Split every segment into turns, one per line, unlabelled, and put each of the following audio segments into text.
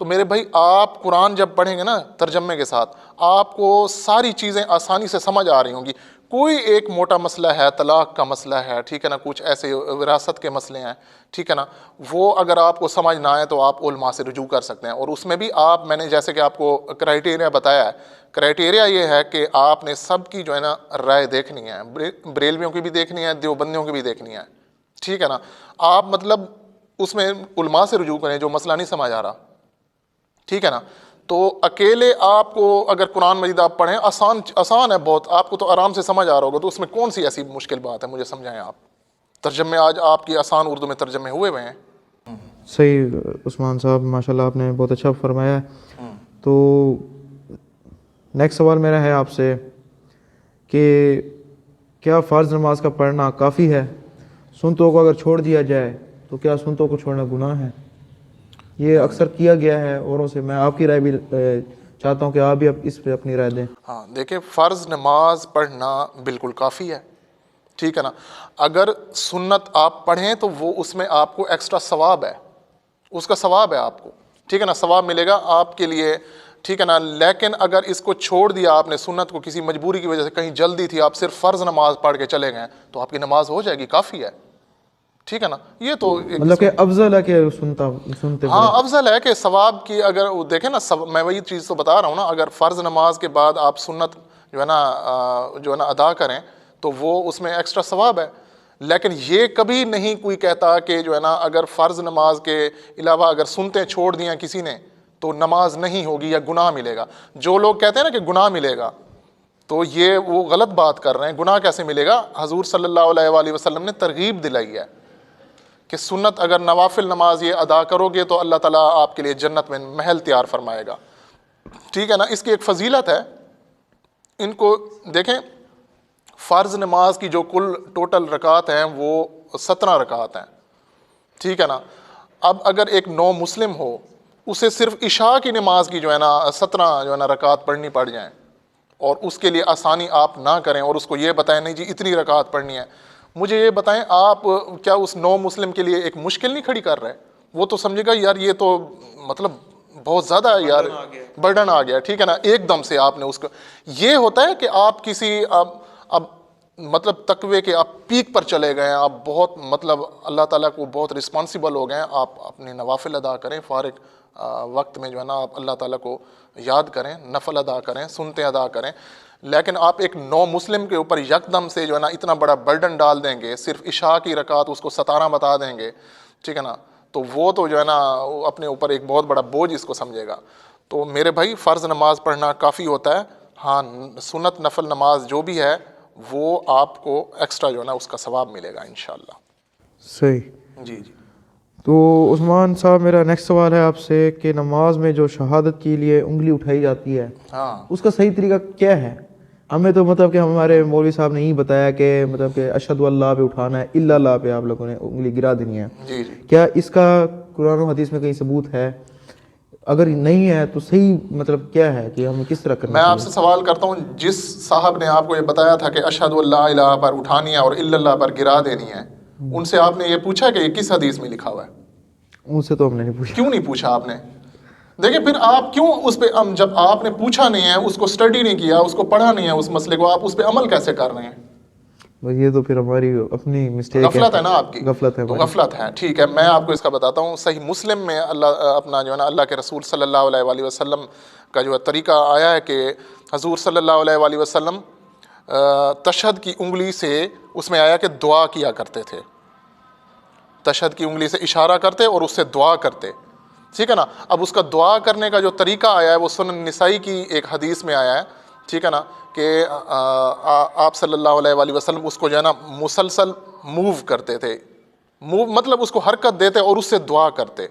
تو میرے بھائی آپ قرآن جب پڑھیں گے نا ترجمے کے ساتھ آپ کو ساری چیزیں آسانی سے سمجھ آ رہی ہوں گی. کوئی ایک موٹا مسئلہ ہے، طلاق کا مسئلہ ہے، ٹھیک ہے نا، کچھ ایسے وراثت کے مسئلے ہیں، ٹھیک ہے نا، وہ اگر آپ کو سمجھ نہ آئے تو آپ علماء سے رجوع کر سکتے ہیں. اور اس میں بھی آپ، میں نے جیسے کہ آپ کو کرائٹیریا بتایا ہے، کرائٹیریا یہ ہے کہ آپ نے سب کی جو ہے نا رائے دیکھنی ہے، بریلویوں کی بھی دیکھنی ہے، دیوبندیوں کی بھی دیکھنی ہے، ٹھیک ہے نا. آپ مطلب اس میں علماء سے رجوع کریں جو مسئلہ نہیں سمجھ آ رہا، ٹھیک ہے نا. تو اکیلے آپ کو اگر قرآن مجید آپ پڑھیں آسان ہے بہت، آپ کو تو آرام سے سمجھ آ رہا ہوگا، تو اس میں کون سی ایسی مشکل بات ہے؟ مجھے سمجھائیں آپ. ترجمے آج آپ کی آسان اردو میں ترجمے ہوئے ہیں.
صحیح عثمان صاحب، ماشاءاللہ آپ نے بہت اچھا فرمایا ہے. تو نیکسٹ سوال میرا ہے آپ سے کہ کیا فرض نماز کا پڑھنا کافی ہے؟ سنتوں کو اگر چھوڑ دیا جائے تو کیا سنتوں کو چھوڑنا گناہ ہے؟ یہ اکثر کیا گیا ہے اوروں سے، میں آپ کی رائے بھی چاہتا ہوں کہ آپ بھی اس پہ اپنی رائے دیں.
ہاں دیکھیں، فرض نماز پڑھنا بالکل کافی ہے، ٹھیک ہے نا. اگر سنت آپ پڑھیں تو وہ اس میں آپ کو ایکسٹرا ثواب ہے، اس کا ثواب ہے آپ کو، ٹھیک ہے نا، ثواب ملے گا آپ کے لیے، ٹھیک ہے نا. لیکن اگر اس کو چھوڑ دیا آپ نے، سنت کو کسی مجبوری کی وجہ سے، کہیں جلدی تھی، آپ صرف فرض نماز پڑھ کے چلے گئے تو آپ کی نماز ہو جائے گی، کافی ہے، ٹھیک ہے نا. یہ تو ایک
مطلب کہ افضل ہے کہ سنتے
ہاں
پڑھیں.
افضل ہے کہ ثواب کی، اگر دیکھیں نا، میں وہی چیز تو بتا رہا ہوں نا، اگر فرض نماز کے بعد آپ سنت جو ہے نا ادا کریں تو وہ اس میں ایکسٹرا ثواب ہے. لیکن یہ کبھی نہیں کوئی کہتا کہ جو ہے نا اگر فرض نماز کے علاوہ اگر سنتیں چھوڑ دیا کسی نے تو نماز نہیں ہوگی یا گناہ ملے گا. جو لوگ کہتے ہیں نا کہ گناہ ملے گا تو یہ وہ غلط بات کر رہے ہیں. گناہ کیسے ملے گا؟ حضور صلی اللہ علیہ وآلہ وسلم نے ترغیب دلائی ہے کہ سنت اگر نوافل نماز یہ ادا کرو گے تو اللہ تعالیٰ آپ کے لیے جنت میں محل تیار فرمائے گا، ٹھیک ہے نا. اس کی ایک فضیلت ہے، ان کو دیکھیں، فرض نماز کی جو کل ٹوٹل رکعات ہیں وہ 17 رکعات ہیں، ٹھیک ہے نا. اب اگر ایک نو مسلم ہو، اسے صرف عشاء کی نماز کی جو ہے نا 17 جو ہے نا رکعات پڑھنی پڑ جائیں، اور اس کے لیے آسانی آپ نہ کریں اور اس کو یہ بتائیں نہیں جی اتنی رکعات پڑھنی ہے. مجھے یہ بتائیں، آپ کیا اس نو مسلم کے لیے ایک مشکل نہیں کھڑی کر رہے؟ وہ تو سمجھے گا یار یہ تو مطلب بہت زیادہ ہے یار، برڈن آ گیا، ٹھیک ہے نا. ایک دم سے آپ نے اس کو، یہ ہوتا ہے کہ آپ کسی اب مطلب تقوی کے آپ پیک پر چلے گئے ہیں، آپ بہت مطلب اللہ تعالیٰ کو بہت رسپانسیبل ہو گئے ہیں، آپ اپنے نوافل ادا کریں، فارغ وقت میں جو ہے نا آپ اللہ تعالیٰ کو یاد کریں، نفل ادا کریں، سنتیں ادا کریں. لیکن آپ ایک نو مسلم کے اوپر یکدم سے جو ہے نا اتنا بڑا برڈن ڈال دیں گے، صرف عشاء کی رکعت اس کو 17 بتا دیں گے، ٹھیک ہے نا، تو وہ تو جو ہے نا اپنے اوپر ایک بہت بڑا بوجھ اس کو سمجھے گا. تو میرے بھائی فرض نماز پڑھنا کافی ہوتا ہے. ہاں سنت نفل نماز جو بھی ہے وہ آپ کو ایکسٹرا جو ہے نا اس کا ثواب ملے گا انشاءاللہ.
صحیح.
جی جی.
تو عثمان صاحب میرا نیکسٹ سوال ہے آپ سے کہ نماز میں جو شہادت کے لیے انگلی اٹھائی جاتی ہے
ہاں
اس کا صحیح طریقہ کیا ہے؟ ہمیں تو مطلب کہ ہمارے مولوی صاحب نے یہی بتایا کہ مطلب کہ اشہد اللہ پہ اٹھانا ہے، الا اللہ پہ آپ لوگوں نے انگلی گرا دینی ہے.
جی جی.
کیا اس کا قرآن و حدیث میں کہیں ثبوت ہے؟ اگر نہیں ہے تو صحیح مطلب کیا ہے کہ ہمیں کس طرح کرنا
میں
چاہیے؟
آپ سے سوال کرتا ہوں، جس صاحب نے آپ کو یہ بتایا تھا کہ اشہد اللہ الہ پر اٹھانی ہے اور الا اللہ پر گرا دینی ہے، ان سے آپ نے یہ پوچھا کہ یہ کس حدیث میں لکھا ہوا ہے؟
ان سے تو ہم نے نہیں پوچھا.
کیوں نہیں پوچھا آپ نے؟ دیکھیں پھر آپ کیوں اس پہ جب آپ نے پوچھا نہیں ہے، اس کو اسٹڈی نہیں کیا، اس کو پڑھا نہیں ہے اس مسئلے کو، آپ اس پہ عمل کیسے کر رہے ہیں؟
یہ تو پھر ہماری اپنی مسٹیک ہے،
غفلت ہے نا آپ کی،
غفلت ہے
تو
ہماری.
غفلت ہے. ٹھیک ہے، میں آپ کو اس کا بتاتا ہوں. صحیح مسلم میں اللہ اپنا جو ہے نا اللہ کے رسول صلی اللہ علیہ وآلہ وسلم کا جو ہے طریقہ آیا ہے کہ حضور صلی اللہ علیہ وآلہ وسلم تشہد کی انگلی سے اس میں آیا کہ دعا کیا کرتے تھے، تشہد کی انگلی سے اشارہ کرتے اور اس سے دعا کرتے، ٹھیک ہے نا. اب اس کا دعا کرنے کا جو طریقہ آیا ہے وہ سنن نسائی کی ایک حدیث میں آیا ہے، ٹھیک ہے نا، کہ آپ صلی اللہ علیہ وآلہ وسلم اس کو جو ہے نا مسلسل موو کرتے تھے. موو مطلب اس کو حرکت دیتے اور اس سے دعا کرتے.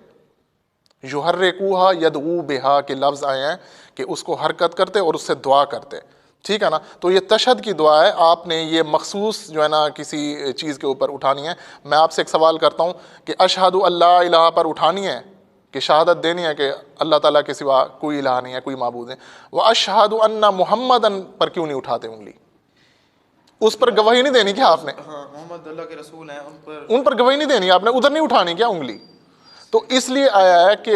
یحرکوہا یدعو بہا کے لفظ آئے ہیں کہ اس کو حرکت کرتے اور اس سے دعا کرتے، ٹھیک ہے نا. تو یہ تشہد کی دعا ہے، آپ نے یہ مخصوص جو ہے نا کسی چیز کے اوپر اٹھانی ہے. میں آپ سے ایک سوال کرتا ہوں کہ اشہد اللہ الہ پر اٹھانی ہے کہ شہادت دینی ہے کہ اللہ تعالیٰ کے سوا کوئی الہ نہیں ہے، کوئی معبود نہیں، واشہد ان محمدن پر کیوں نہیں اٹھاتے انگلی؟ اس پر گواہی نہیں دینی کیا آپ نے؟
ہاں محمد اللہ کے رسول ہیں،
ان پر گواہی نہیں دینی آپ نے، ادھر نہیں اٹھانی کیا انگلی؟ تو اس لیے آیا ہے کہ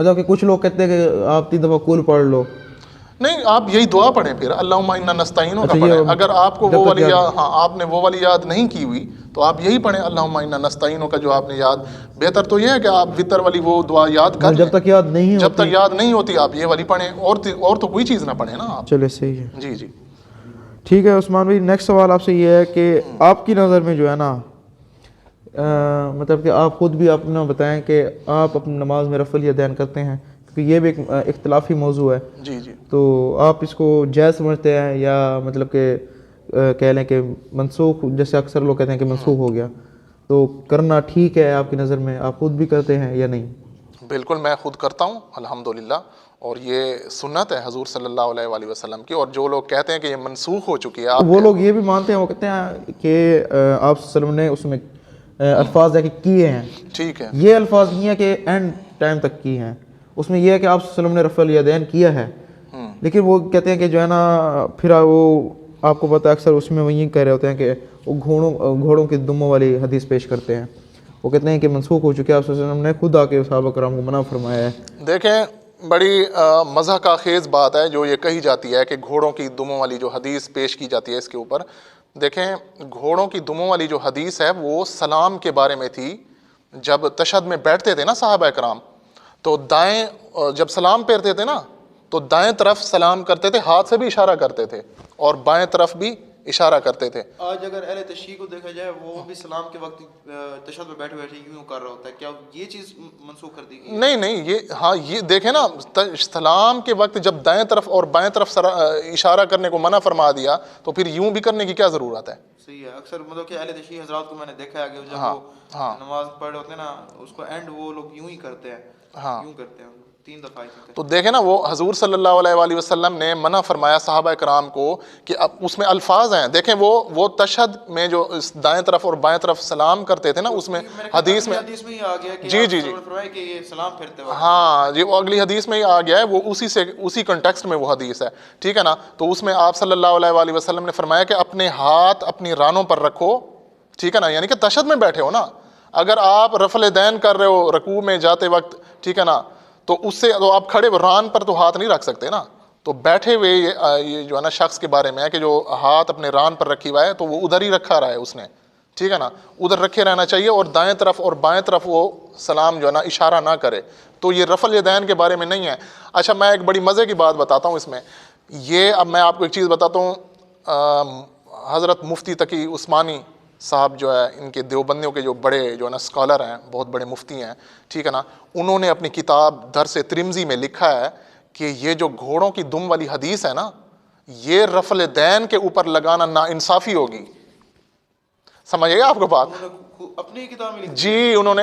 مطلب کہ کچھ لوگ کہتے ہیں کہ آپ 3 دفعہ کل پڑھ لو.
نہیں, آپ یہی دعا پڑھیں پھر اللہم انا نستعینک کا
اچھا،
پڑھیں.
یہ
اگر آپ کو
جب
وہ
تک
والی
یاد-
ہاں آپ نے وہ والی یاد نہیں کی ہوئی تو آپ یہی پڑھیں اللہم انا نستعینک کا, جو آپ نے یاد. بہتر تو یہ ہے کہ آپ وطر والی وہ دعا یاد کر لیں.
جب تک یاد نہیں
جب تک
ہوتی.
یاد نہیں ہوتی آپ یہ والی پڑھیں, اور تو کوئی چیز نہ پڑھیں نا آپ.
چلے صحیح ہے.
جی جی.
ٹھیک ہے عثمان بھائی, نیکسٹ سوال آپ سے یہ ہے کہ آپ کی نظر میں جو ہے نا مطلب کہ آپ خود بھی اپنا بتائیں کہ آپ اپنی نماز میں رفع الیدین کرتے ہیں, کیونکہ یہ بھی ایک اختلافی موضوع ہے.
جی جی.
تو آپ اس کو جائز سمجھتے ہیں یا مطلب کہ کہہ لیں کہ منسوخ, جیسے اکثر لوگ کہتے ہیں کہ منسوخ ہو گیا, تو کرنا ٹھیک ہے آپ کی نظر میں, آپ خود بھی کرتے ہیں یا نہیں؟
بالکل میں خود کرتا ہوں الحمدللہ, اور یہ سنت ہے حضور صلی اللہ علیہ وآلہ وسلم کی. اور جو لوگ کہتے ہیں کہ یہ منسوخ ہو چکی ہے, آپ
وہ لوگ یہ بھی مانتے ہیں, وہ کہتے ہیں کہ آپ صلی اللہ علیہ وسلم نے اس میں الفاظ ہے کہ کیے ہیں.
ٹھیک ہے.
یہ الفاظ نہیں ہے کہ اینڈ ٹائم تک کی ہیں, اس میں یہ ہے کہ آپ صلی اللہ علیہ وسلم نے رفع الیدین کیا ہے. لیکن وہ کہتے ہیں کہ جو ہے نا پھر وہ آپ کو پتہ ہے اکثر اس میں وہ یہ کہہ رہے ہوتے ہیں کہ وہ گھوڑوں کی دموں والی حدیث پیش کرتے ہیں. وہ کہتے ہیں کہ منسوخ ہو چکی ہے, آپ صلی اللہ علیہ وسلم نے خود آ کے صحابہ کرام کو منع فرمایا ہے.
دیکھیں بڑی مضحک خیز بات ہے جو یہ کہی جاتی ہے کہ گھوڑوں کی دموں والی جو حدیث پیش کی جاتی ہے اس کے اوپر. دیکھیں گھوڑوں کی دموں والی جو حدیث ہے وہ سلام کے بارے میں تھی. جب تشہد میں بیٹھتے تھے نا صحابہ کرام, تو دائیں جب سلام پھیرتے تھے نا تو دائیں طرف سلام کرتے تھے, ہاتھ سے بھی اشارہ کرتے تھے, اور بائیں طرف بھی اشارہ کرتے تھے.
آج اگر اہل تشیع کو دیکھا جائے وہ بھی سلام کے وقت تشہد میں بیٹھے بیٹھے یوں کر رہا ہوتا ہے, کیا یہ چیز منسوخ کر دی گئی؟
نہیں, یہ ہاں یہ دیکھیں نا, سلام کے وقت جب دائیں طرف اور بائیں طرف اشارہ کرنے کو منع فرما دیا تو پھر یوں بھی کرنے کی کیا ضرورت ہے؟
صحیح ہے. اکثر مطلب کہ اہل تشیع حضرات کو میں نے دیکھا ہے کہ جب وہ نماز پڑھ رہے ہوتے ہیں نا اس کو اینڈ وہ لوگ یوں ہی کرتے ہیں, یوں کرتے ہیں 3 دفعہ.
تو دیکھیں نا وہ حضور صلی اللہ علیہ وآلہ وسلم نے منع فرمایا صحابہ کرام کو کہ اب اس میں الفاظ ہیں. دیکھیں وہ تشہد میں جو دائیں طرف اور بائیں طرف سلام کرتے تھے نا, اس میں حدیث میں
ہی آ گیا کہ
جی جی جی
کہ یہ سلام پھرتے وقت,
ہاں جی, وہ اگلی حدیث میں ہی آ گیا ہے, وہ اسی کنٹیکسٹ میں وہ حدیث ہے. ٹھیک ہے نا. تو اس میں آپ صلی اللہ علیہ وآلہ وسلم نے فرمایا کہ اپنے ہاتھ اپنی رانوں پر رکھو. ٹھیک ہے نا, یعنی کہ تشہد میں بیٹھے ہو نا, اگر آپ رفع الیدین کر رہے ہو رکوع میں جاتے وقت, ٹھیک ہے نا, تو اس سے تو آپ کھڑے ران پر تو ہاتھ نہیں رکھ سکتے نا. تو بیٹھے ہوئے یہ جو ہے نا شخص کے بارے میں ہے کہ جو ہاتھ اپنے ران پر رکھی ہوا ہے تو وہ ادھر ہی رکھا رہا ہے اس نے. ٹھیک ہے نا, ادھر رکھے رہنا چاہیے, اور دائیں طرف اور بائیں طرف وہ سلام جو ہے نا اشارہ نہ کرے. تو یہ رفع الیدین کے بارے میں نہیں ہے. اچھا میں ایک بڑی مزے کی بات بتاتا ہوں اس میں. یہ اب میں آپ کو ایک چیز بتاتا ہوں, حضرت مفتی تقی عثمانی صاحب جو ہے, ان کے دیوبندیوں کے جو بڑے جو ہے نا اسکالر ہیں, بہت بڑے مفتی ہیں, ٹھیک ہے نا, انہوں نے اپنی کتاب درس ترمذی میں لکھا ہے کہ یہ جو گھوڑوں کی دم والی حدیث ہے نا, یہ رفع الیدین کے اوپر لگانا ناانصافی ہوگی. سمجھ گئے آپ کو بات؟
اپنی کتاب میں
جی, انہوں نے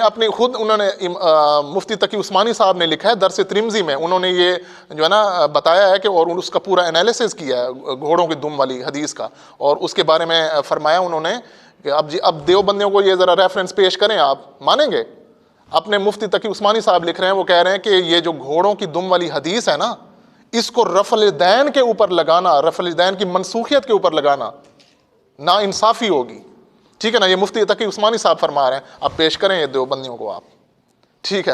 مفتی تقی عثمانی صاحب نے لکھا ہے درس ترمذی میں, انہوں نے یہ جو ہے نا بتایا ہے کہ, اور اس کا پورا انالیسس کیا ہے گھوڑوں کی دم والی حدیث کا, اور اس کے بارے میں فرمایا انہوں نے کہ اب دیوبندیوں کو یہ ذرا ریفرنس پیش کریں, آپ مانیں گے؟ اپنے مفتی تقی عثمانی صاحب لکھ رہے ہیں, وہ کہہ رہے ہیں کہ یہ جو گھوڑوں کی دم والی حدیث ہے نا, اس کو رفع الیدین کے اوپر لگانا, رفع الیدین کی منسوخیت کے اوپر لگانا ناانصافی ہوگی. ٹھیک ہے نا, یہ مفتی تقی عثمانی صاحب فرما رہے ہیں, آپ پیش کریں یہ دیوبندیوں کو آپ. ٹھیک ہے,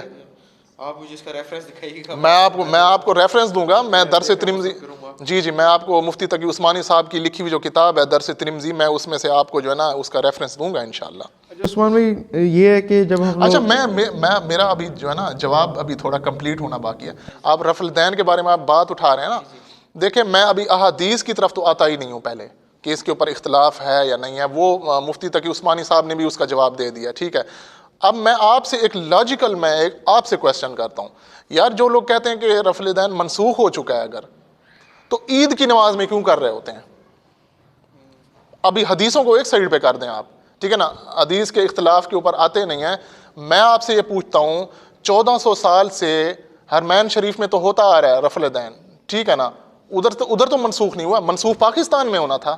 آپ مجھے اس کا ریفرنس دکھائیے گا.
میں آپ کو ریفرنس دوں گا. میں درس ترمذی, جی میں آپ کو مفتی تقی عثمانی صاحب کی لکھی ہوئی جو کتاب ہے درس ترمذی, میں اس میں سے آپ کو جو ہے نا اس کا ریفرنس دوں گا انشاءاللہ.
عثمان بھائی یہ ہے کہ جب ہم
اچھا میرا ابھی جو ہے نا جواب ابھی تھوڑا کمپلیٹ ہونا باقی ہے. آپ رفع الیدین کے بارے میں آپ بات اٹھا رہے ہیں نا, دیکھیں میں ابھی احادیث کی طرف تو آتا ہی نہیں ہوں پہلے کہ اس کے اوپر اختلاف ہے یا نہیں ہے, وہ مفتی تقی عثمانی صاحب نے بھی اس کا جواب دے دیا. ٹھیک ہے, اب میں آپ سے ایک لاجیکل آپ سے کویسچن کرتا ہوں, یار جو لوگ کہتے ہیں کہ رفع الیدین منسوخ ہو چکا ہے اگر, تو عید کی نماز میں کیوں کر رہے ہوتے ہیں؟ ابھی حدیثوں کو ایک سائڈ پہ کر دیں آپ, ٹھیک ہے نا, حدیث کے اختلاف کے اوپر آتے نہیں ہیں. میں آپ سے یہ پوچھتا ہوں, 1400 سال سے حرمین شریف میں تو ہوتا آ رہا ہے رفع الیدین, ٹھیک ہے نا, ادھر تو منسوخ نہیں ہوا. منسوخ پاکستان میں ہونا تھا,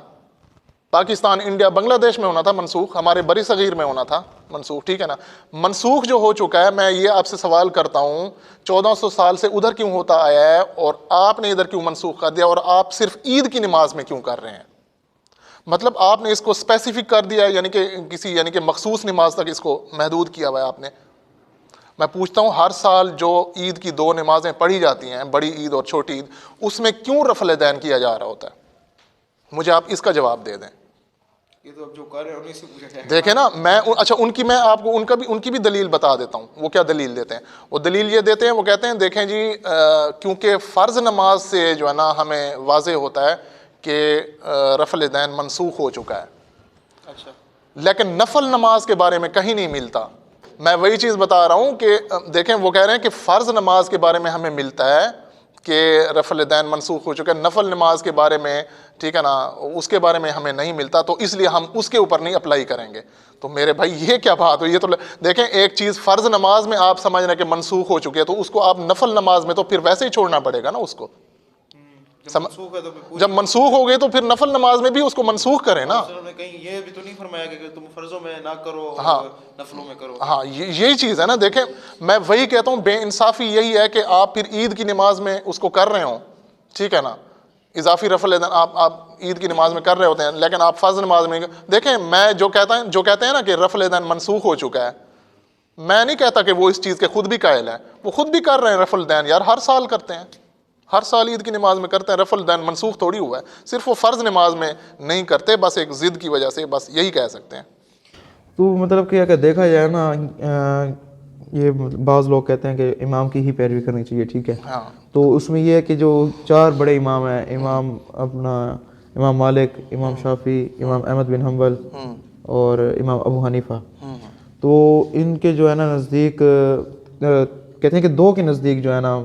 پاکستان, انڈیا, بنگلہ دیش میں ہونا تھا منسوخ, ہمارے بری صغیر میں ہونا تھا منسوخ. ٹھیک ہے نا, منسوخ جو ہو چکا ہے, میں یہ آپ سے سوال کرتا ہوں 1400 سال سے ادھر کیوں ہوتا آیا ہے, اور آپ نے ادھر کیوں منسوخ کر دیا, اور آپ صرف عید کی نماز میں کیوں کر رہے ہیں؟ مطلب آپ نے اس کو اسپیسیفک کر دیا, یعنی کہ مخصوص نماز تک اس کو محدود کیا ہوا ہے آپ نے. میں پوچھتا ہوں ہر سال جو عید کی 2 نمازیں پڑھی جاتی ہیں، بڑی عید اور چھوٹی عید، اس میں کیوں رفع الیدین کیا جا رہا ہوتا ہے؟ مجھے آپ اس کا جواب دے دیں۔
یہ تو اب جو کر رہے ہیں انہیں سے پوچھا جائے۔
دیکھیں نا، میں آپ کو ان کی بھی دلیل بتا دیتا ہوں۔ وہ کیا دلیل دیتے ہیں؟ وہ دلیل یہ دیتے ہیں، وہ کہتے ہیں دیکھیں جی کیونکہ فرض نماز سے جو ہے نا ہمیں واضح ہوتا ہے کہ رفع الیدین منسوخ ہو چکا ہے،
اچھا،
لیکن نفل نماز کے بارے میں کہیں نہیں ملتا۔ میں وہی چیز بتا رہا ہوں کہ دیکھیں وہ کہہ رہے ہیں کہ فرض نماز کے بارے میں ہمیں ملتا ہے کہ رفع الیدین منسوخ ہو چکا ہے، نفل نماز کے بارے میں ٹھیک ہے نا اس کے بارے میں ہمیں نہیں ملتا، تو اس لیے ہم اس کے اوپر نہیں اپلائی کریں گے۔ تو میرے بھائی یہ کیا بات ہوئی؟ یہ تو دیکھیں ایک چیز فرض نماز میں آپ سمجھ رہے ہیں کہ منسوخ ہو چکی ہے، تو اس کو آپ نفل نماز میں تو پھر ویسے ہی چھوڑنا پڑے گا نا اس کو۔
جب منسوخ ہے تو پھر
جب منسوخ ہو گئی تو پھر نفل نماز میں بھی اس کو منسوخ کریں نا۔
انہوں نے کہیں یہ بھی تو نہیں فرمایا کہ تم فرضوں میں نہ کرو نفلوں میں کرو۔
ہاں یہی چیز ہے نا۔ دیکھیں میں وہی کہتا ہوں، بے انصافی یہی ہے کہ آپ پھر عید کی نماز میں اس کو کر رہے ہوں، ٹھیک ہے نا، اضافی رفع الیدین آپ عید کی نماز میں کر رہے ہوتے ہیں، لیکن آپ فرض نماز میں دیکھیں میں جو کہتے ہیں نا کہ رفع الیدین منسوخ ہو چکا ہے، میں نہیں کہتا کہ وہ اس چیز کے خود بھی قائل ہیں، وہ خود بھی کر رہے ہیں رفع الیدین، یار ہر سال کرتے ہیں، ہر سال عید کی نماز میں کرتے ہیں، رفع الیدین منسوخ تھوڑی ہوا ہے، صرف وہ فرض نماز میں نہیں کرتے، بس ایک ضد کی وجہ سے، بس یہی کہہ سکتے ہیں۔
تو مطلب کہ اگر دیکھا جائے نا یہ بعض لوگ کہتے ہیں کہ امام کی ہی پیروی کرنی چاہیے، ٹھیک ہے، تو اس میں یہ ہے کہ جو 4 بڑے امام ہیں، امام مالک، امام شافعی، امام احمد بن حنبل اور امام ابو حنیفہ، تو ان کے جو ہے نا نزدیک کہتے ہیں کہ 2 کے نزدیک جو ہے نا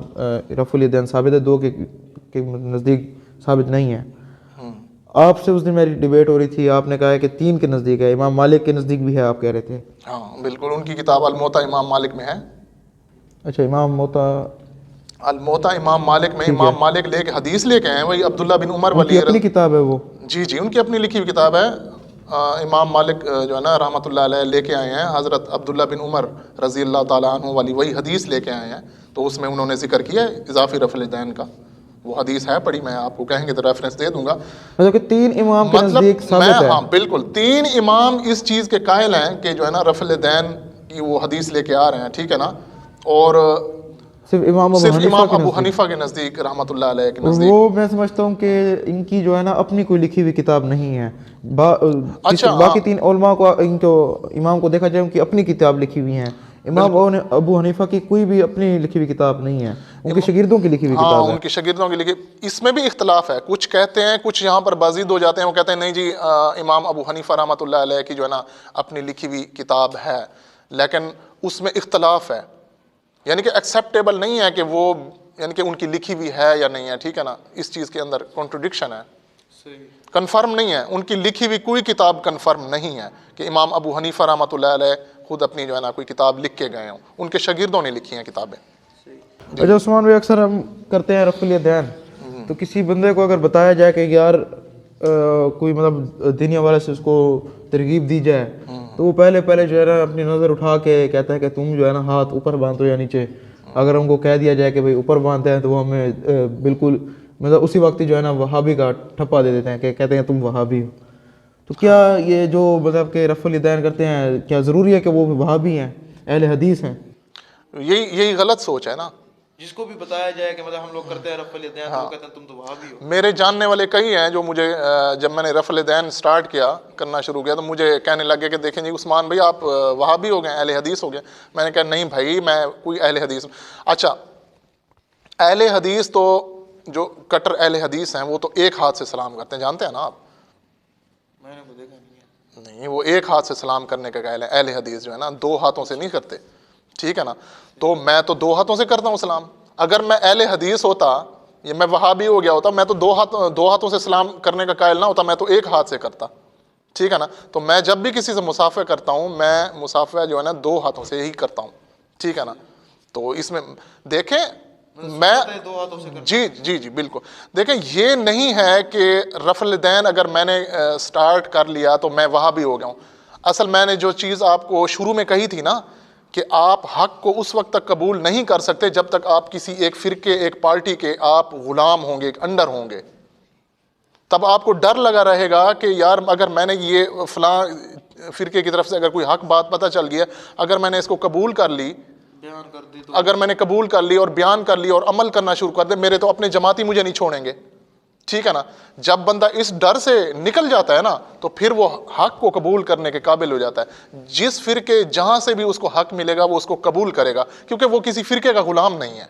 رفع الیدین ثابت ہے، 2 کے نزدیک ثابت نہیں ہے۔ آپ سے اس دن میری ڈیبیٹ ہو رہی تھی، آپ نے کہا ہے کہ 3 کے نزدیک ہے، امام مالک کے نزدیک بھی ہے، آپ کہہ رہے تھے۔
ہاں بالکل، ان کی کتاب الموطا امام مالک میں ہے۔
اچھا، امام موطا
الموطا امام مالک میں، امام مالک لے کے حدیث لے کے ہیں، وہی عبداللہ بن عمر
ان کی اپنی کتاب ہے وہ؟
جی ان کی اپنی لکھی ہوئی کتاب ہے۔ امام مالک جو ہے نا رحمۃ اللہ علیہ لے کے آئے ہیں حضرت عبداللہ بن عمر رضی اللہ تعالیٰ عنہ والی وہی حدیث لے کے آئے ہیں، تو اس میں انہوں نے ذکر کیا ہے اضافی رفع الیدین کا، وہ حدیث ہے پڑھی، میں آپ کو کہیں گے تو ریفرنس دے دوں گا۔
مطلب کہ 3 امام کے نزدیک ثابت ہے؟
ہاں بالکل، 3 امام اس چیز کے قائل ہیں کہ جو ہے نا رفع الیدین کی وہ حدیث لے کے آ رہے ہیں، ٹھیک ہے نا، اور
صرف امام
ابو حنیفہ کے نزدیک رحمۃ اللہ علیہ کے نزدیک
وہ میں سمجھتا ہوں کہ ان کی جو ہے نا اپنی کوئی لکھی ہوئی کتاب نہیں ہے۔ باقی 3 علماء کو، ان کو امام کو دیکھا جائے ان کی اپنی کتاب لکھی ہوئی ہیں، امام ابو حنیفہ کی کوئی بھی اپنی لکھی ہوئی کتاب نہیں ہے، ان کے شاگردوں کی لکھی ہوئی کتاب ہے۔
ان کے شاگردوں کی لکھی، اس میں بھی اختلاف ہے، کچھ کہتے ہیں، کچھ یہاں پر بازید ہو جاتے ہیں، وہ کہتے ہیں نہیں جی امام ابو حنیفہ رحمۃ اللہ علیہ کی جو ہے نا اپنی لکھی ہوئی کتاب ہے، لیکن اس میں اختلاف ہے، یعنی کہ ایکسیپٹیبل نہیں ہے کہ وہ یعنی کہ ان کی لکھی ہوئی ہے یا نہیں ہے، ٹھیک ہے نا، اس چیز کے اندر کنٹرڈکشن ہے، کنفرم نہیں ہے، ان کی لکھی ہوئی کوئی کتاب کنفرم نہیں ہے کہ امام ابو حنیفہ رحمۃ اللہ علیہ خود اپنی جو ہے نا کوئی کتاب لکھ کے گئے ہوں، ان کے شاگردوں نے لکھی ہیں کتابیں۔
اچھا عثمان بھائی، اکثر ہم کرتے ہیں رفع الیدین، تو کسی بندے کو اگر بتایا جائے کہ یار کوئی مطلب دینی حوالے سے اس کو ترغیب دی جائے، تو وہ پہلے جو ہے نا اپنی نظر اٹھا کے کہتا ہے کہ تم جو ہے نا ہاتھ اوپر باندھو یا نیچے۔ اگر ہم کو کہہ دیا جائے کہ بھائی اوپر باندھتے ہیں تو وہ ہمیں بالکل مطلب اسی وقت جو ہے نا وہابی کا ٹھپا دے دیتے ہیں کہ کہتے ہیں تم وہابی ہو۔ تو کیا یہ جو مطلب کہ رفع الیدین کرتے ہیں، کیا ضروری ہے کہ وہ وہابی ہیں، اہل حدیث ہیں؟
یہی غلط سوچ ہے نا۔
جس کو بھی بتایا جائے کہ مطلب ہم لوگ کرتے ہیں رفع الیدین، تو وہ کہتے ہیں تم تو وہابی ہو۔
میرے جاننے والے کئی ہیں جو مجھے جب میں نے رفع الیدین سٹارٹ کیا کرنا شروع کیا تو مجھے کہنے لگے کہ دیکھیں جی عثمان بھائی آپ وہابی ہو گئے، اہل حدیث ہو گئے۔ میں نے کہا نہیں بھائی، میں کوئی اہل حدیث۔ اچھا، اہل حدیث تو جو کٹر اہل حدیث ہیں وہ تو ایک ہاتھ سے سلام کرتے ہیں، جانتے ہیں نا آپ؟
میں نے کو دیکھا
نہیں، وہ ایک ہاتھ سے سلام کرنے کا قائل ہے۔ اہل حدیث جو ہے نا 2 ہاتھوں سے نہیں کرتے، ٹھیک ہے نا، تو میں تو 2 ہاتھوں سے کرتا ہوں سلام۔ اگر میں اہل حدیث ہوتا یا میں وہابی ہو گیا ہوتا، میں تو 2 ہاتھوں سے سلام کرنے کا قائل نہ ہوتا، میں تو ایک ہاتھ سے کرتا، ٹھیک ہے نا۔ تو میں جب بھی کسی سے مصافحہ کرتا ہوں، میں مصافحہ جو ہے نا 2 ہاتھوں سے ہی کرتا ہوں، ٹھیک ہے نا۔ تو اس میں دیکھیں میں جی بالکل، دیکھیں یہ نہیں ہے کہ رفع الیدین اگر میں نے سٹارٹ کر لیا تو میں وہابی ہو گیا ہوں۔ اصل میں نے جو چیز آپ کو شروع میں کہی تھی نا کہ آپ حق کو اس وقت تک قبول نہیں کر سکتے جب تک آپ کسی ایک فرقے، ایک پارٹی کے آپ غلام ہوں گے، ایک انڈر ہوں گے، تب آپ کو ڈر لگا رہے گا کہ یار اگر میں نے یہ فلاں فرقے کی طرف سے اگر کوئی حق بات پتہ چل گیا، اگر میں نے اس کو قبول کر لی
بیان کر دی تو
اگر میں نے قبول کر لی اور بیان کر لی اور عمل کرنا شروع کر دے, میرے تو اپنے جماعتی مجھے نہیں چھوڑیں گے, ٹھیک ہے نا. جب بندہ اس ڈر سے نکل جاتا ہے نا تو پھر وہ حق کو قبول کرنے کے قابل ہو جاتا ہے. جس فرقے جہاں سے بھی اس کو حق ملے گا وہ اس کو قبول کرے گا, کیونکہ وہ کسی فرقے کا غلام نہیں ہے,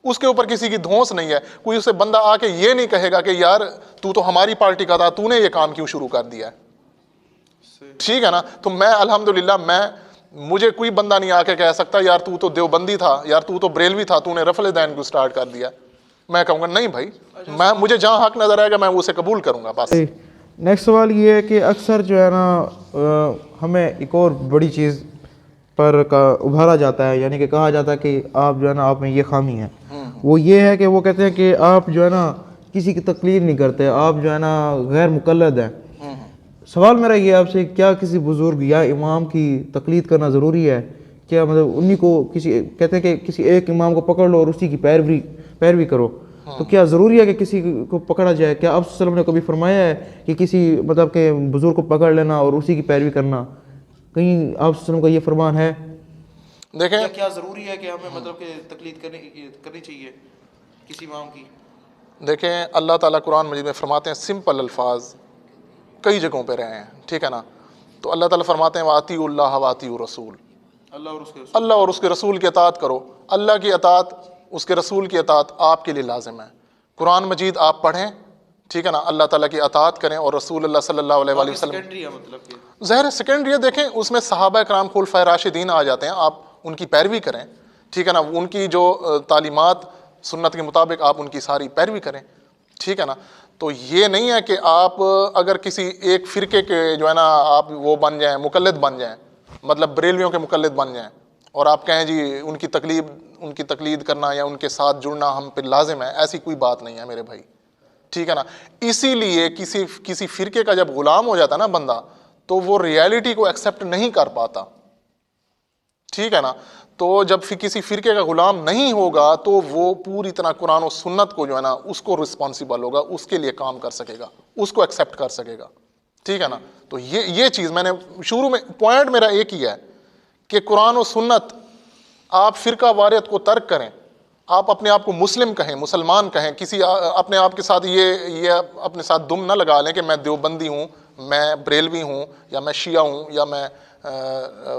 اس کے اوپر کسی کی دھونس نہیں ہے. کوئی اسے بندہ آ کے یہ نہیں کہے گا کہ یار تو ہماری پارٹی کا تھا, تو نے یہ کام کیوں شروع کر دیا ہے, ٹھیک ہے نا. تو میں الحمدللہ مجھے کوئی بندہ نہیں آ کے کہہ سکتا یار تو دیوبندی تھا, یار تو بریلوی تھا, تو نے رفع دین کو سٹارٹ کر دیا. میں کہوں گا نہیں بھائی, مجھے جہاں حق نظر آئے گا میں اسے قبول کروں گا بس.
نیکسٹ سوال یہ ہے کہ اکثر جو ہے نا ہمیں ایک اور بڑی چیز پر ابھارا جاتا ہے, یعنی کہ کہا جاتا ہے کہ آپ جو ہے نا آپ میں یہ خامی ہے, وہ یہ ہے کہ وہ کہتے ہیں کہ آپ جو ہے نا کسی کی تقلید نہیں کرتے, آپ جو ہے نا غیر مقلد ہیں. سوال میرا یہ آپ سے, کیا کسی بزرگ یا امام کی تقلید کرنا ضروری ہے؟ کیا مطلب انہی کو کہتے ہیں کہ کسی ایک امام کو پکڑ لو اور اسی کی پیروی کرو, تو کیا ضروری ہے کہ کسی کو پکڑا جائے؟ کیا آپ صلی اللہ علیہ وسلم نے کبھی فرمایا ہے کہ کسی مطلب کہ بزرگ کو پکڑ لینا اور اسی کی پیروی کرنا؟ کہیں آپ صلی اللہ علیہ وسلم کا یہ فرمان ہے؟
دیکھیں
کیا ضروری ہے کہ ہمیں مطلب کہ تقلید کرنی چاہیے کسی امام کی؟
دیکھیں اللہ تعالیٰ قرآن مجید میں فرماتے ہیں, سمپل الفاظ کئی جگہوں پہ رہے ہیں, ٹھیک ہے نا. تو اللہ تعالیٰ فرماتے ہیں وَأَطِیعُوا اللَّهَ وَأَطِیعُوا الرَّسُولَ, اللہ اور اس کے رسول کی اطاعت کرو. اللہ کی اطاعت, اس کے رسول کی اطاعت آپ کے لیے لازم ہے. قرآن مجید آپ پڑھیں, ٹھیک ہے نا, اللہ تعالیٰ کی اطاعت کریں اور رسول اللہ صلی اللہ علیہ وآلہ وسلم.
سیکنڈری ہے مطلب کہ
ظاہر سیکنڈری ہے. دیکھیں اس میں صحابہ کرام خلفائے راشدین آ جاتے ہیں, آپ ان کی پیروی کریں, ٹھیک ہے نا. ان کی جو تعلیمات سنت کے مطابق آپ ان کی ساری پیروی کریں, ٹھیک ہے نا. تو یہ نہیں ہے کہ آپ اگر کسی ایک فرقے کے جو ہے نا آپ وہ بن جائیں, مقلد بن جائیں, مطلب بریلویوں کے مقلد بن جائیں, اور آپ کہیں جی ان کی تقلید کرنا یا ان کے ساتھ جڑنا ہم پہ لازم ہے. ایسی کوئی بات نہیں ہے میرے بھائی, ٹھیک ہے نا. اسی لیے کسی فرقے کا جب غلام ہو جاتا ہے نا بندہ, تو وہ ریالٹی کو ایکسیپٹ نہیں کر پاتا, ٹھیک ہے نا. تو جب کسی فرقے کا غلام نہیں ہوگا تو وہ پوری طرح قرآن و سنت کو جو ہے نا اس کو رسپانسیبل ہوگا, اس کے لیے کام کر سکے گا, اس کو ایکسیپٹ کر سکے گا, ٹھیک ہے نا. تو یہ چیز میں نے شروع میں پوائنٹ میرا ایک ہی ہے کہ قرآن و سنت, آپ فرقہ واریت کو ترک کریں, آپ اپنے آپ کو مسلم کہیں, مسلمان کہیں. کسی اپنے آپ کے ساتھ یہ اپنے ساتھ دم نہ لگا لیں کہ میں دیوبندی ہوں, میں بریلوی ہوں, یا میں شیعہ ہوں, یا میں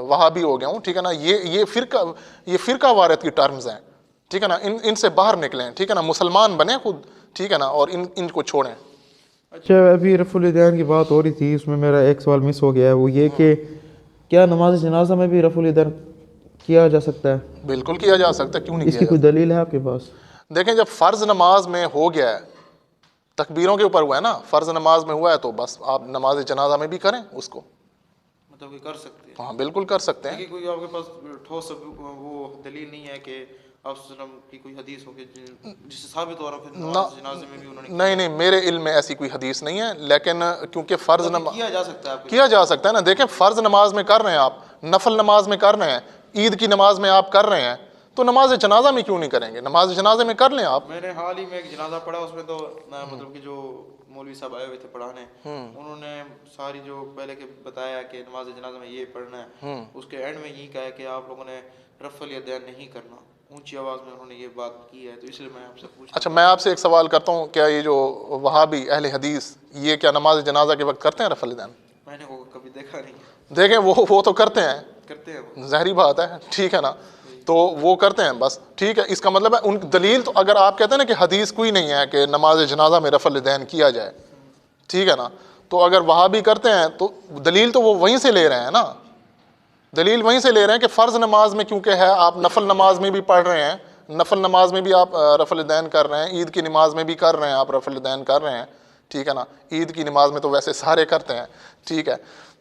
وہابی ہو گیا ہوں, ٹھیک ہے نا. یہ فرقہ واریت کی ٹرمز ہیں, ٹھیک ہے نا. ان سے باہر نکلیں, ٹھیک ہے نا. مسلمان بنیں خود, ٹھیک ہے نا, اور ان کو چھوڑیں.
اچھا, ابھی رفع الدین کی بات ہو رہی تھی, اس میں میرا ایک سوال مس ہو گیا ہے, وہ یہ کہ کیا نماز جنازہ میں بھی رفع الدین کیا جا سکتا ہے؟
بالکل کیا جا سکتا ہے, کیوں نہیں
اس کی کوئی دلیل ہے آپ کے پاس؟
دیکھیں جب فرض نماز میں ہو گیا ہے, تکبیروں کے اوپر ہوا ہے نا, فرض نماز میں ہوا ہے, تو بس آپ نماز جنازہ میں بھی کریں اس کو,
مطلب کہ کر سکتے ہیں.
ہاں بالکل کر سکتے ہیں.
کوئی آپ کے پاس ٹھوس وہ دلیل نہیں ہے کہ آپ صلی اللہ علیہ وسلم کی کوئی حدیث ہو کہ جس سے ثابت ہو رہا ہے نماز جنازے میں بھی انہوں نے
نہیں, میرے علم میں ایسی کوئی حدیث نہیں ہے. لیکن کیونکہ فرض نماز
کیا جا سکتا ہے,
کیا جا سکتا ہے نا. دیکھیں فرض نماز میں کر رہے ہیں آپ, نفل نماز میں کر رہے ہیں, عید کی نماز میں آپ کر رہے ہیں, تو نماز جنازہ میں کیوں نہیں کریں گے؟ نماز جنازے میں کر لیں آپ.
میں نے حال ہی میں ایک جنازہ پڑھا, اس میں تو مطلب کہ جو مولوی صاحب آئے ہوئے تھے پڑھانے, انہوں نے ساری جو پہلے کے بتایا کہ نماز جنازہ میں یہ پڑھنا ہے, اس کے اینڈ میں یہی کہا ہے کہ آپ لوگوں نے رفع الیدین نہیں کرنا. اونچی آواز میں انہوں نے یہ بات کی ہے, تو اس لیے میں آپ سے پوچھا.
اچھا, میں آپ سے ایک سوال کرتا ہوں, کیا یہ جو وہابی اہل حدیث یہ کیا نماز جنازہ کے وقت کرتے ہیں رفع الیدین؟
میں نے وہ کبھی دیکھا نہیں.
دیکھیں وہ تو کرتے ہیں, ظاہری بات ہے, ٹھیک ہے نا. تو وہ کرتے ہیں بس, ٹھیک ہے. اس کا مطلب ہے ان دلیل, تو اگر آپ کہتے ہیں نا کہ حدیث کوئی نہیں ہے کہ نماز جنازہ میں رفع الیدین کیا جائے, ٹھیک ہے نا, تو اگر وہابی کرتے ہیں تو دلیل تو وہ وہیں سے لے رہے ہیں نا, دلیل وہیں سے لے رہے ہیں کہ فرض نماز میں کیونکہ ہے, آپ نفل نماز میں بھی پڑھ رہے ہیں, نفل نماز میں بھی آپ رفع الیدین کر رہے ہیں, عید کی نماز میں بھی کر رہے ہیں آپ رفع الیدین کر رہے ہیں, ٹھیک ہے نا. عید کی نماز میں تو ویسے سارے کرتے ہیں, ٹھیک ہے.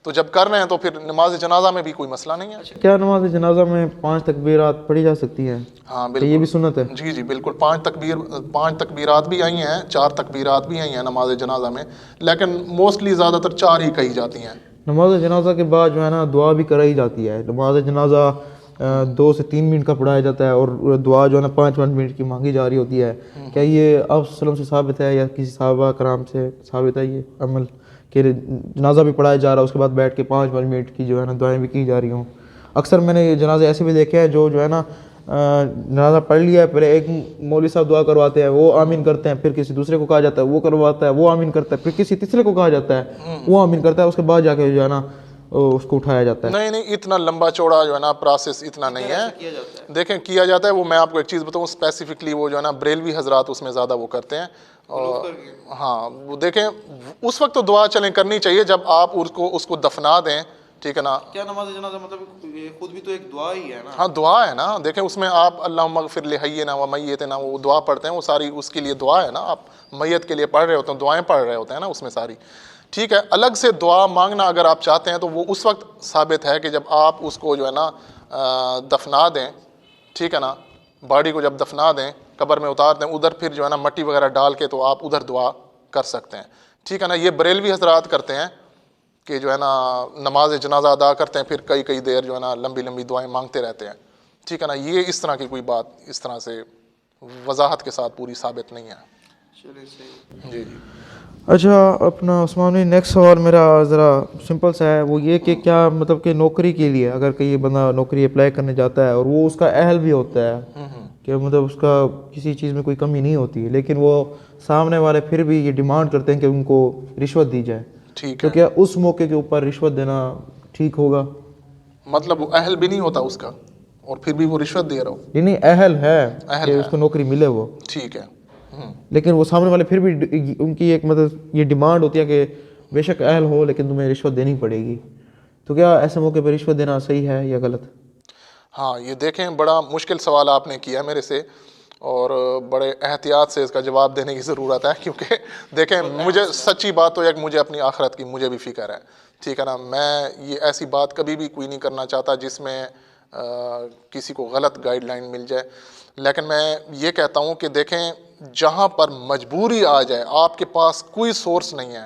تو جب کر رہے ہیں تو پھر نماز جنازہ میں بھی کوئی مسئلہ نہیں ہے.
کیا نماز جنازہ میں 5 تکبیرات پڑھی جا سکتی ہیں؟
ہاں بالکل,
یہ بھی سنت ہے.
جی بالکل. 5 تکبیرات بھی آئی ہیں, 4 تکبیرات بھی آئی ہیں نماز جنازہ میں, لیکن موسٹلی زیادہ تر 4 ہی کہی جاتی ہیں.
نماز جنازہ کے بعد جو ہے نا دعا بھی کرائی جاتی ہے. نماز جنازہ 2 سے 3 منٹ کا پڑھایا جاتا ہے, اور دعا جو ہے نا 5 منٹ کی مانگی جا رہی ہوتی ہے. کیا یہ آپ صلی اللہ علیہ وسلم سے ثابت ہے یا کسی صحابہ کرام سے ثابت ہے یہ عمل کہ جنازہ بھی پڑھایا جا رہا ہے, اس کے بعد بیٹھ کے 5 منٹ کی جو ہے نا دعائیں بھی کی جا رہی ہوں؟ اکثر میں نے یہ جنازے ایسے بھی دیکھے ہیں جو ہے نا جنازہ پڑھ لیا ہے، پہلے ایک مولوی صاحب دعا کرواتے ہیں، وہ آمین کرتے ہیں، پھر کسی دوسرے کو کہا جاتا ہے وہ کرواتا ہے، وہ آمین کرتا ہے، پھر کسی تیسرے کو کہا جاتا ہے وہ آمین کرتا ہے، اس کے بعد جا کے جو ہے نا اس کو اٹھایا جاتا ہے.
نہیں اتنا لمبا چوڑا جو ہے نا پروسیس اتنا نہیں ہے. دیکھیں کیا جاتا ہے وہ میں آپ کو ایک چیز بتاؤں اسپیسیفکلی، وہ جو ہے نا بریلوی حضرات اس میں زیادہ وہ کرتے ہیں. اور ہاں وہ دیکھیں اس وقت تو دعا چلیں کرنی چاہیے جب آپ اس کو دفنا دیں، ٹھیک ہے نا.
کیا نماز جنازہ مطلب خود بھی تو ایک دعا ہی ہے نا.
ہاں دعا ہے نا. دیکھیں اس میں آپ اللہم اغفر لحینا و میتنا وہ دعا پڑھتے ہیں، وہ ساری اس کے لیے دعا ہے نا. آپ میت کے لیے پڑھ رہے ہوتے ہیں، دعائیں پڑھ رہے ہوتے ہیں نا اس میں ساری. ٹھیک ہے، الگ سے دعا مانگنا اگر آپ چاہتے ہیں تو وہ اس وقت ثابت ہے کہ جب آپ اس کو جو ہے نا دفنا دیں، ٹھیک ہے نا. باڈی کو جب دفنا دیں، قبر میں اتار دیں، ادھر پھر جو ہے نا مٹی وغیرہ ڈال کے تو آپ ادھر دعا کر سکتے ہیں. ٹھیک ہے نا. یہ بریلوی حضرات کرتے ہیں کہ جو ہے نا نماز جنازہ ادا کرتے ہیں، پھر کئی دیر جو ہے نا لمبی لمبی دعائیں مانگتے رہتے ہیں. ٹھیک ہے نا. یہ اس طرح کی کوئی بات اس طرح سے وضاحت کے ساتھ پوری ثابت نہیں ہے.
چلیے صحیح.
جی.
اچھا اپنا عثمان بھائی نیکسٹ سوال میرا ذرا سمپل سا ہے، وہ یہ کہ کیا مطلب کہ نوکری کے لیے اگر کوئی بندہ نوکری اپلائی کرنے جاتا ہے اور وہ اس کا اہل بھی ہوتا ہے کہ مطلب اس کا کسی چیز میں کوئی کمی نہیں ہوتی، لیکن وہ سامنے والے پھر بھی یہ ڈیمانڈ کرتے ہیں کہ ان کو رشوت دی جائے،
ٹھیک
تو
ہے.
کیا اس موقع کے اوپر رشوت دینا ٹھیک ہوگا؟
مطلب وہ اہل بھی نہیں ہوتا اس کا اور پھر بھی وہ رشوت دے رہا ہو.
نہیں اہل ہے کہ اس کو نوکری ملے وہ،
ٹھیک ہے.
لیکن وہ سامنے والے پھر بھی ان کی ایک مطلب یہ ڈیمانڈ ہوتی ہے کہ بے شک اہل ہو لیکن تمہیں رشوت دینی پڑے گی، تو کیا ایسے موقع پہ رشوت دینا صحیح ہے یا غلط؟
ہاں یہ دیکھیں بڑا مشکل سوال آپ نے کیا میرے سے، اور بڑے احتیاط سے اس کا جواب دینے کی ضرورت ہے، کیونکہ دیکھیں مجھے سچی بات تو ایک مجھے اپنی آخرت کی مجھے بھی فکر ہے. ٹھیک ہے نا. میں یہ ایسی بات کبھی بھی کوئی نہیں کرنا چاہتا جس میں کسی کو غلط گائیڈ لائن مل جائے. لیکن میں یہ کہتا ہوں کہ دیکھیں جہاں پر مجبوری آ جائے، آپ کے پاس کوئی سورس نہیں ہے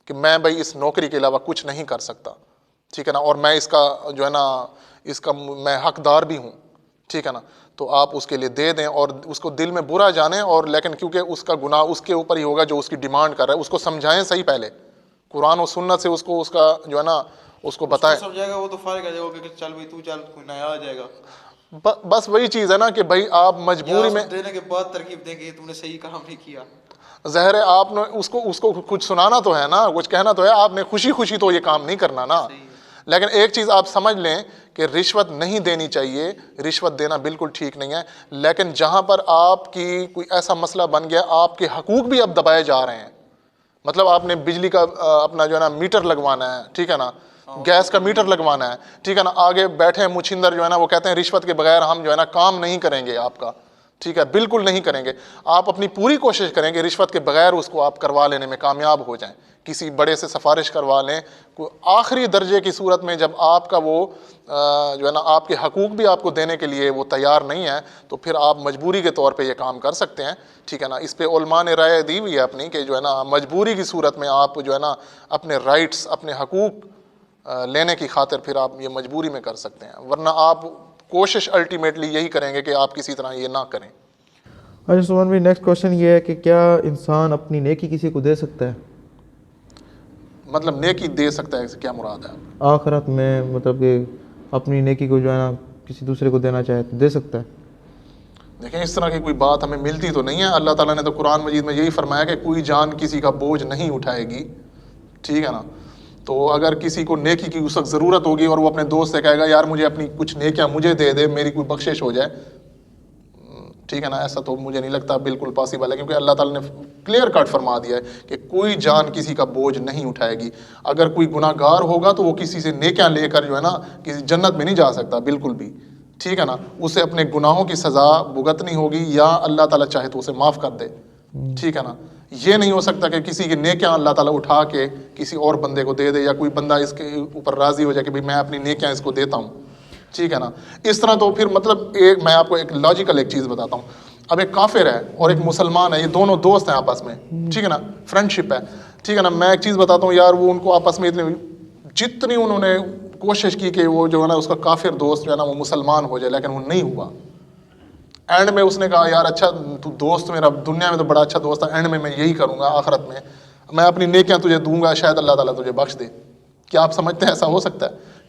کہ میں بھائی اس نوکری کے علاوہ کچھ نہیں کر سکتا، ٹھیک ہے نا، اور میں اس کا جو ہے نا اس کا میں حقدار بھی ہوں، ٹھیک ہے نا، تو آپ اس کے لیے دے دیں اور اس کو دل میں برا جانیں، اور لیکن کیونکہ اس کا گناہ اس کے اوپر ہی ہوگا جو اس کی ڈیمانڈ کر رہا ہے، اس کو سمجھائیں صحیح پہلے قرآن و سنت سے، اس کو اس کا جو ہے نا اس کو بتائیں.
سمجھائے گا وہ تو فارغ آ جائے گا کہ چل بھائی تو چل کوئی نیا آ جائے گا.
بس وہی چیز ہے نا کہ بھائی آپ مجبوری میں
دینے کے بعد ترغیب دیں گے تم نے صحیح کام نہیں کیا.
ظاہر ہے آپ نے اس کو کچھ سنانا تو ہے نا، کچھ کہنا تو ہے، آپ نے خوشی تو یہ کام نہیں کرنا نا. لیکن ایک چیز آپ سمجھ لیں کہ رشوت نہیں دینی چاہیے، رشوت دینا بالکل ٹھیک نہیں ہے. لیکن جہاں پر آپ کی کوئی ایسا مسئلہ بن گیا، آپ کے حقوق بھی اب دبائے جا رہے ہیں، مطلب آپ نے بجلی کا اپنا جو ہے نا میٹر لگوانا ہے، ٹھیک ہے نا، گیس کا میٹر لگوانا ہے، ٹھیک ہے نا، آگے بیٹھے ہیں مچھندر جو ہے نا وہ کہتے ہیں رشوت کے بغیر ہم جو ہے نا کام نہیں کریں گے آپ کا، ٹھیک ہے، بالکل نہیں کریں گے. آپ اپنی پوری کوشش کریں کہ رشوت کے بغیر اس کو آپ کروا لینے میں کامیاب ہو جائیں، کسی بڑے سے سفارش کروا لیں. آخری درجے کی صورت میں جب آپ کا وہ جو ہے نا آپ کے حقوق بھی آپ کو دینے کے لیے وہ تیار نہیں ہے، تو پھر آپ مجبوری کے طور پہ یہ کام کر سکتے ہیں، ٹھیک ہے نا. اس پہ علماء نے رائے دی ہوئی ہے اپنی کہ جو ہے نا مجبوری کی صورت میں آپ جو ہے نا اپنے رائٹس اپنے حقوق لینے کی خاطر پھر آپ یہ مجبوری میں کر سکتے ہیں، ورنہ آپ کوشش الٹیمیٹلی یہی کریں گے کہ آپ کسی طرح یہ نہ کریں.
اچھا سلمان بھائی نیکسٹ کوشچن یہ ہے کہ کیا انسان اپنی نیکی کسی کو دے سکتا ہے؟
مطلب نیکی دے سکتا ہے، کیا مراد ہے؟
آخرت میں مطلب کہ اپنی نیکی کو جو ہے نا کسی دوسرے کو دینا چاہے تو دے سکتا ہے؟
دیکھیں اس طرح کی کوئی بات ہمیں ملتی تو نہیں ہے. اللہ تعالیٰ نے تو قرآن مجید میں یہی فرمایا کہ کوئی جان کسی کا بوجھ نہیں اٹھائے گی، ٹھیک ہے نا. تو اگر کسی کو نیکی کی اس وقت ضرورت ہوگی اور وہ اپنے دوست سے کہے گا یار مجھے اپنی کچھ نیکیاں مجھے دے دے، میری کوئی بخشش ہو جائے، ٹھیک ہے نا، ایسا تو مجھے نہیں لگتا بالکل پاسبل ہے، کیونکہ اللہ تعالیٰ نے کلیئر کٹ فرما دیا ہے کہ کوئی جان کسی کا بوجھ نہیں اٹھائے گی. اگر کوئی گناہ گار ہوگا تو وہ کسی سے نیکیاں لے کر جو ہے نا کسی جنت میں نہیں جا سکتا بالکل بھی، ٹھیک ہے نا. اسے اپنے گناہوں کی سزا بھگتنی ہوگی، یا اللہ تعالیٰ چاہے تو اسے معاف کر دے، ٹھیک ہے نا. یہ نہیں ہو سکتا کہ کسی کی نیکیاں اللہ تعالیٰ اٹھا کے کسی اور بندے کو دے دے، یا کوئی بندہ اس کے اوپر راضی ہو جائے کہ بھائی میں اپنی نیکیاں اس کو دیتا ہوں، ٹھیک ہے نا. اس طرح تو پھر مطلب ایک میں آپ کو ایک لاجیکل ایک چیز بتاتا ہوں. اب ایک کافر ہے اور ایک مسلمان ہے، یہ دونوں دوست ہیں آپس میں، ٹھیک ہے نا، فرینڈ شپ ہے، ٹھیک ہے نا. میں ایک چیز بتاتا ہوں یار، وہ ان کو آپس میں جتنی انہوں نے کوشش کی کہ وہ جو ہے نا اس کا کافر دوست جو ہے نا وہ مسلمان ہو جائے، لیکن وہ نہیں ہوا. اینڈ میں اس نے کہا یار اچھا تو دوست میرا دنیا میں تو بڑا اچھا دوست ہے، اینڈ میں یہی کروں گا، آخرت میں میں اپنی نیکیاں تجھے دوں گا، شاید اللہ تعالیٰ تجھے بخش دے. کیا آپ سمجھتے ہیں ایسا ہو سکتا ہے؟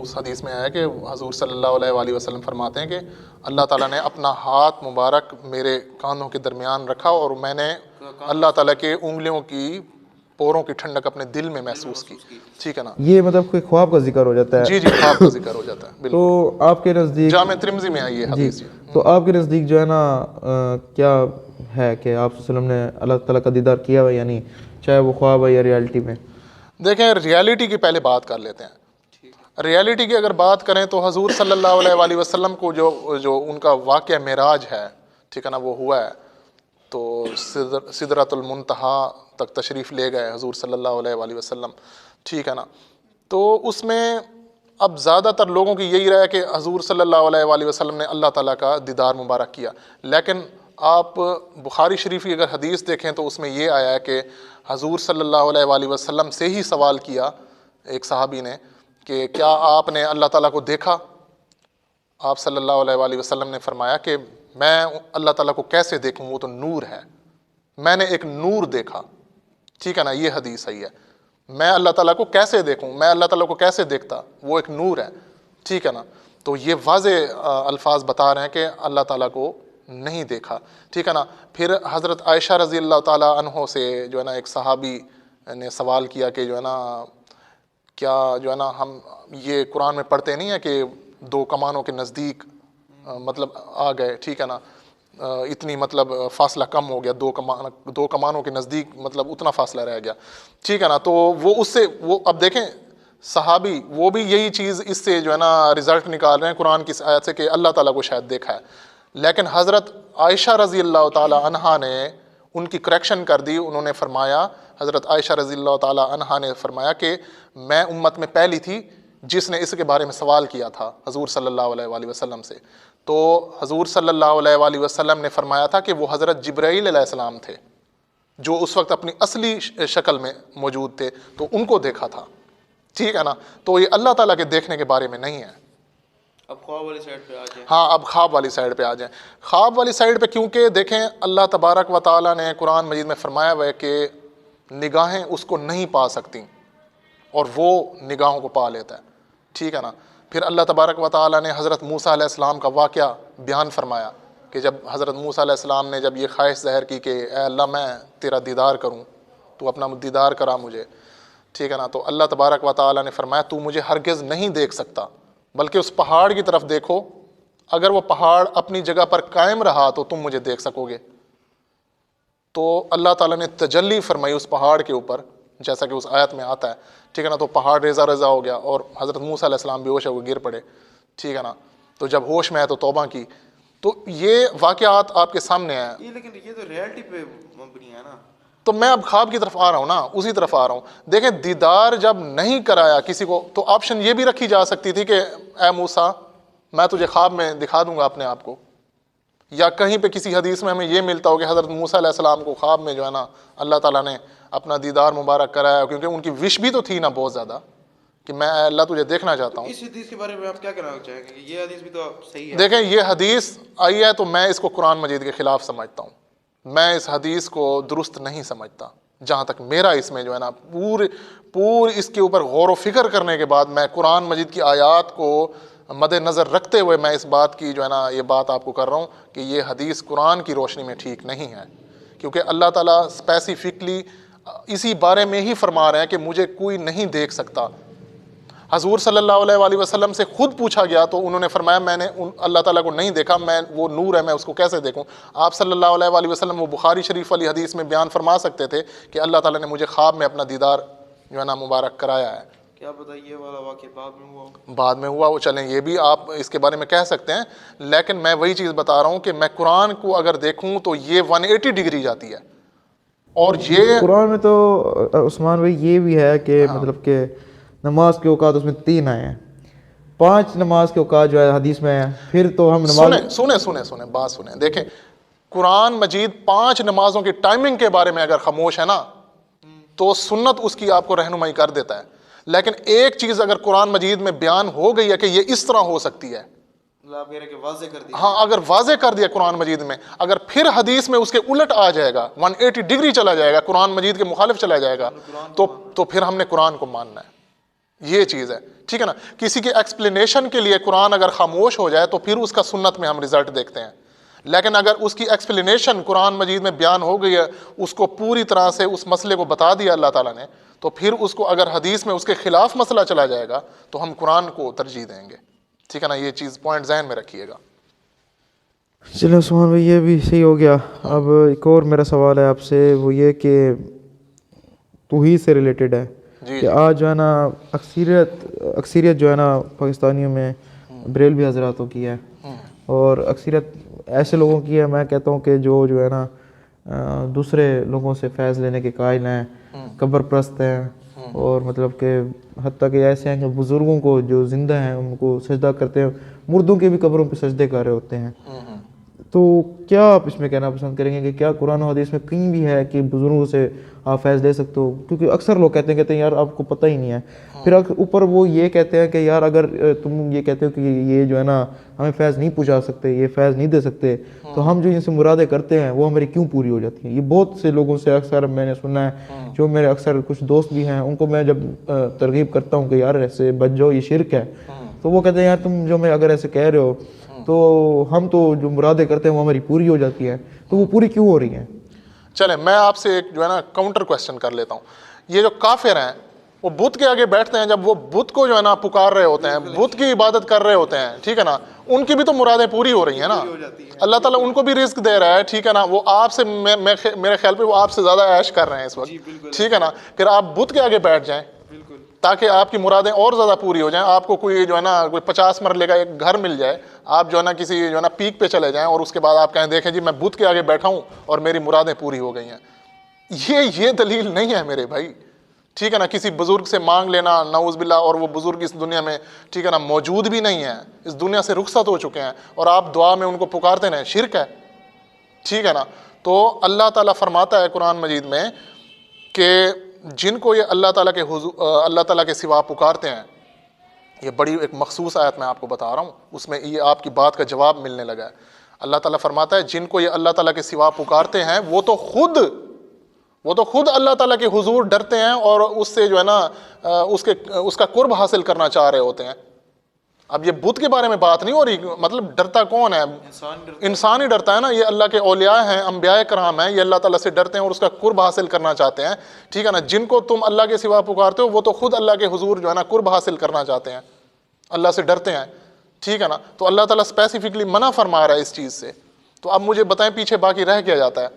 اس حدیث میں آیا کہ حضور صلی اللہ علیہ وآلہ وسلم فرماتے ہیں کہ اللہ تعالیٰ نے اپنا ہاتھ مبارک میرے کانوں کے درمیان رکھا اور میں نے اللہ تعالیٰ کے انگلیوں کی پوروں کی ٹھنڈک اپنے دل میں محسوس کی. ٹھیک ہے نا.
یہ مطلب کوئی خواب کا ذکر ہو جاتا ہے.
جی جی خواب کا ذکر ہو جاتا ہے.
تو آپ کے نزدیک
جامع ترمذی میں آئی ہے حدیث.
تو آپ کے نزدیک جو ہے نا کیا ہے کہ آپ صلی اللہ علیہ وسلم نے اللہ تعالیٰ کا دیدار کیا ہوا یعنی چاہے وہ خواب ہے یا ریالٹی میں؟
دیکھیں ریالٹی کی پہلے بات کر لیتے ہیں. ریالٹی کی اگر بات کریں تو حضور صلی اللہ علیہ وآلہ وسلم کو جو ان کا واقعہ معراج ہے, ٹھیک ہے نا, وہ ہوا ہے تو سدرۃ المنتہا تک تشریف لے گئے حضور صلی اللہ علیہ وآلہ وسلم. ٹھیک ہے نا. تو اس میں اب زیادہ تر لوگوں کی یہی رائے کہ حضور صلی اللہ علیہ وآلہ وسلم نے اللہ تعالیٰ کا دیدار مبارک کیا, لیکن آپ بخاری شریف کی اگر حدیث دیکھیں تو اس میں یہ آیا ہے کہ حضور صلی اللہ علیہ وآلہ وسلم سے ہی سوال کیا ایک صحابی نے کہ کیا آپ نے اللہ تعالیٰ کو دیکھا؟ آپ صلی اللہ علیہ وآلہ وسلم نے فرمایا کہ میں اللہ تعالیٰ کو کیسے دیکھوں, وہ تو نور ہے, میں نے ایک نور دیکھا. ٹھیک ہے نا, یہ حدیث صحیح ہے. میں اللہ تعالیٰ کو کیسے دیکھوں, میں اللہ تعالیٰ کو کیسے دیکھتا, وہ ایک نور ہے. ٹھیک ہے نا. تو یہ واضح الفاظ بتا رہے ہیں کہ اللہ تعالیٰ کو نہیں دیکھا. ٹھیک ہے نا. پھر حضرت عائشہ رضی اللہ تعالیٰ عنہ سے جو ہے نا ایک صحابی نے سوال کیا کہ جو ہے نا کیا جو ہے نا ہم یہ قرآن میں پڑھتے نہیں ہیں کہ 2 کمانوں کے نزدیک مطلب آ گئے. ٹھیک ہے نا, اتنی مطلب فاصلہ کم ہو گیا, 2 کمانوں کے نزدیک مطلب اتنا فاصلہ رہ گیا. ٹھیک ہے نا. تو وہ اس سے وہ اب دیکھیں صحابی وہ بھی یہی چیز اس سے جو ہے نا رزلٹ نکال رہے ہیں قرآن کی آیت سے کہ اللہ تعالیٰ کو شاید دیکھا ہے, لیکن حضرت عائشہ رضی اللہ تعالیٰ عنہا نے ان کی کریکشن کر دی. انہوں نے فرمایا, حضرت عائشہ رضی اللہ تعالیٰ عنہا نے فرمایا کہ میں امت میں پہلی تھی جس نے اس کے بارے میں سوال کیا تھا حضور صلی اللہ علیہ وآلہ وسلم سے. تو حضور صلی اللہ علیہ وآلہ وسلم نے فرمایا تھا کہ وہ حضرت جبرائیل علیہ السلام تھے جو اس وقت اپنی اصلی شکل میں موجود تھے, تو ان کو دیکھا تھا. ٹھیک ہے نا. تو یہ اللہ تعالیٰ کے دیکھنے کے بارے میں نہیں ہے.
اب خواب والی سائڈ پہ آ جائیں.
ہاں, اب خواب والی سائڈ پہ آ جائیں. خواب والی سائڈ پہ کیونکہ دیکھیں اللہ تبارک و تعالیٰ نے قرآن مجید میں فرمایا ہوا ہے کہ نگاہیں اس کو نہیں پا سکتی اور وہ نگاہوں کو پا لیتا ہے. ٹھیک ہے نا. پھر اللہ تبارک و تعالیٰ نے حضرت موسیٰ علیہ السلام کا واقعہ بیان فرمایا کہ جب حضرت موسیٰ علیہ السلام نے جب یہ خواہش ظاہر کی کہ اے اللہ میں تیرا دیدار کروں, تو اپنا دیدار کرا مجھے. ٹھیک ہے نا. تو اللہ تبارک و تعالیٰ نے فرمایا تو مجھے ہرگز نہیں دیکھ سکتا, بلکہ اس پہاڑ کی طرف دیکھو, اگر وہ پہاڑ اپنی جگہ پر قائم رہا تو تم مجھے دیکھ سکو گے. تو اللہ تعالیٰ نے تجلی فرمائی اس پہاڑ کے اوپر, جیسا کہ اس آیت میں آتا ہے. ٹھیک ہے نا. تو پہاڑ ریزہ ریزہ ہو گیا اور حضرت موسیٰ علیہ السلام بے ہوش ہو گر پڑے. ٹھیک ہے نا. تو جب ہوش میں آئے تو توبہ کی. تو یہ واقعات آپ کے سامنے ہیں.
لیکن یہ تو ریالٹی پہ مبنی ہے نا.
تو میں اب خواب کی طرف آ رہا ہوں نا, اسی طرف آ رہا ہوں. دیکھیں دیدار جب نہیں کرایا کسی کو تو آپشن یہ بھی رکھی جا سکتی تھی کہ اے موسیٰ میں تجھے خواب میں دکھا دوں گا اپنے آپ کو, یا کہیں پہ کسی حدیث میں ہمیں یہ ملتا ہو کہ حضرت موسیٰ علیہ السلام کو خواب میں جو ہے نا اللہ تعالیٰ نے اپنا دیدار مبارک کرایا, کیونکہ ان کی وش بھی تو تھی نا بہت زیادہ کہ میں اے اللہ تجھے دیکھنا چاہتا ہوں.
اس حدیث کے بارے میں آپ کیا کہنا چاہیں گے؟ یہ حدیث بھی تو صحیح ہے.
دیکھیں یہ حدیث آئی ہے تو میں اس کو قرآن مجید کے خلاف سمجھتا ہوں. میں اس حدیث کو درست نہیں سمجھتا. جہاں تک میرا اس میں جو ہے نا پور اس کے اوپر غور و فکر کرنے کے بعد میں قرآن مجید کی آیات کو مد نظر رکھتے ہوئے میں اس بات کی جو ہے نا یہ بات آپ کو کر رہا ہوں کہ یہ حدیث قرآن کی روشنی میں ٹھیک نہیں ہے, کیونکہ اللہ تعالیٰ اسپیسیفکلی اسی بارے میں ہی فرما رہے ہیں کہ مجھے کوئی نہیں دیکھ سکتا. حضور صلی اللہ علیہ وآلہ وسلم سے خود پوچھا گیا تو انہوں نے فرمایا میں نے اللہ تعالیٰ کو نہیں دیکھا, میں وہ نور ہے میں اس کو کیسے دیکھوں. آپ صلی اللہ علیہ وآلہ وسلم وہ بخاری شریف والی حدیث میں بیان فرما سکتے تھے کہ اللہ تعالیٰ نے مجھے خواب میں اپنا دیدار جو ہے نا مبارک کرایا ہے.
کیا پتہ یہ والا واقعہ
بعد میں ہوا. وہ چلیں یہ بھی آپ اس کے بارے میں کہہ سکتے ہیں, لیکن میں وہی چیز بتا رہا ہوں کہ میں قرآن کو اگر دیکھوں تو یہ 180 ڈگری جاتی ہے. اور یہ
قرآن میں تو عثمان بھائی یہ بھی ہے کہ مطلب کہ نماز کے اوقات اس میں 3 آئے ہیں, 5 نماز کے اوقات جو ہے حدیث میں ہے. پھر تو ہم نماز
سنیں بات سنیں. دیکھیں قرآن مجید 5 نمازوں کی ٹائمنگ کے بارے میں اگر خاموش ہے نا تو سنت اس کی آپ کو رہنمائی کر دیتا ہے, لیکن ایک چیز اگر قرآن مجید میں بیان ہو گئی ہے کہ یہ اس طرح ہو سکتی ہے,
واضح کر دیا.
ہاں اگر واضح کر دیا قرآن مجید میں, اگر پھر حدیث میں اس کے الٹ آ جائے گا 180 ڈگری چلا جائے گا, قرآن مجید کے مخالف چلا جائے گا, تو پھر ہم نے قرآن کو ماننا ہے. یہ چیز ہے، ٹھیک ہے نا. کسی کے ایکسپلینیشن کے لیے قرآن اگر خاموش ہو جائے تو پھر اس کا سنت میں ہم رزلٹ دیکھتے ہیں. لیکن اگر اس کی ایکسپلینیشن قرآن مجید میں بیان ہو گئی ہے، اس کو پوری طرح سے اس مسئلے کو بتا دیا اللہ تعالیٰ نے، تو پھر اس کو اگر حدیث میں اس کے خلاف مسئلہ چلا جائے گا تو ہم قرآن کو ترجیح دیں گے. ٹھیک ہے نا، یہ چیز پوائنٹ ذہن میں رکھیے گا.
چلو عثمان بھائی یہ بھی صحیح ہو گیا. اب ایک اور میرا سوال ہے آپ سے، وہ یہ کہ توحید سے ریلیٹڈ ہے کہ آج جو ہے نا اکثریت جو ہے نا پاکستانیوں میں بریلوی حضراتوں کی ہے، اور اکثریت ایسے لوگوں کی ہے، میں کہتا ہوں کہ جو ہے نا دوسرے لوگوں سے فیض لینے کے قائل ہیں، قبر پرست ہیں، اور مطلب کہ حتیٰ کہ ایسے ہیں کہ بزرگوں کو جو زندہ ہیں ان کو سجدہ کرتے ہیں، مردوں کے بھی قبروں پہ سجدے کر رہے ہوتے ہیں. تو کیا آپ اس میں کہنا پسند کریں گے کہ کیا قرآن و حدیث میں کہیں بھی ہے کہ بزرگوں سے آپ فیض لے سکتے ہو؟ کیونکہ اکثر لوگ کہتے ہیں یار آپ کو پتہ ہی نہیں ہے. پھر اوپر وہ یہ کہتے ہیں کہ یار اگر تم یہ کہتے ہو کہ یہ جو ہے نا ہمیں فیض نہیں پہنچا سکتے، یہ فیض نہیں دے سکتے، تو ہم جو ان سے مرادیں کرتے ہیں وہ ہماری کیوں پوری ہو جاتی ہیں؟ یہ بہت سے لوگوں سے اکثر میں نے سنا ہے، جو میرے اکثر کچھ دوست بھی ہیں، ان کو میں جب ترغیب کرتا ہوں کہ یار ایسے بچ جاؤ، یہ شرک ہے، تو وہ کہتے ہیں یار تم جو میں اگر ایسے کہہ رہے ہو تو ہم تو جو مرادیں کرتے ہیں وہ ہماری پوری ہو جاتی ہیں، تو وہ پوری کیوں ہو رہی ہیں؟
چلیں میں آپ سے ایک جو ہے نا کاؤنٹر کویسچن کر لیتا ہوں. یہ جو کافر ہیں وہ بت کے آگے بیٹھتے ہیں، جب وہ بت کو جو ہے نا پکار رہے ہوتے ہیں، بت کی عبادت کر رہے ہوتے ہیں، ٹھیک ہے نا، ان کی بھی تو مرادیں پوری ہو رہی ہیں نا. اللہ تعالیٰ ان کو بھی رزق دے رہا ہے، ٹھیک ہے نا. وہ آپ سے میرے خیال پہ وہ آپ سے زیادہ عیش کر رہے ہیں اس وقت، ٹھیک ہے نا. پھر آپ بت کے آگے بیٹھ جائیں تاکہ آپ کی مرادیں اور زیادہ پوری ہو جائیں. آپ کو کوئی جو ہے نا کوئی 50 مرلے کا ایک گھر مل جائے، آپ جو ہے نا کسی جو ہے نا پیک پہ چلے جائیں، اور اس کے بعد آپ کہیں دیکھیں جی میں بت کے آگے بیٹھا ہوں اور میری مرادیں پوری ہو گئی ہیں. یہ دلیل نہیں ہے میرے بھائی، ٹھیک ہے نا. کسی بزرگ سے مانگ لینا نعوذ باللہ، اور وہ بزرگ اس دنیا میں ٹھیک ہے نا موجود بھی نہیں ہے، اس دنیا سے رخصت ہو چکے ہیں، اور آپ دعا میں ان کو پکارتے ہیں، شرک ہے، ٹھیک ہے نا. تو اللہ تعالیٰ فرماتا ہے قرآن مجید میں کہ جن کو یہ اللہ تعالیٰ کے سوا پکارتے ہیں، یہ بڑی ایک مخصوص آیت میں آپ کو بتا رہا ہوں، اس میں یہ آپ کی بات کا جواب ملنے لگا ہے. اللہ تعالیٰ فرماتا ہے جن کو یہ اللہ تعالیٰ کے سوا پکارتے ہیں وہ تو خود اللہ تعالیٰ کے حضور ڈرتے ہیں، اور اس سے جو ہے نا اس کا قرب حاصل کرنا چاہ رہے ہوتے ہیں. اب یہ بت کے بارے میں بات نہیں ہو رہی، مطلب ڈرتا کون ہے؟ انسان ہی ڈرتا ہے نا. یہ اللہ کے اولیاء ہیں، انبیاء کرام ہیں، یہ اللہ تعالیٰ سے ڈرتے ہیں اور اس کا قرب حاصل کرنا چاہتے ہیں، ٹھیک ہے نا. جن کو تم اللہ کے سوا پکارتے ہو وہ تو خود اللہ کے حضور جو ہے نا قرب حاصل کرنا چاہتے ہیں، اللہ سے ڈرتے ہیں، ٹھیک ہے نا. تو اللہ تعالیٰ اسپیسیفکلی منع فرما رہا ہے اس چیز سے. تو اب مجھے بتائیں پیچھے باقی رہ کیا جاتا ہے؟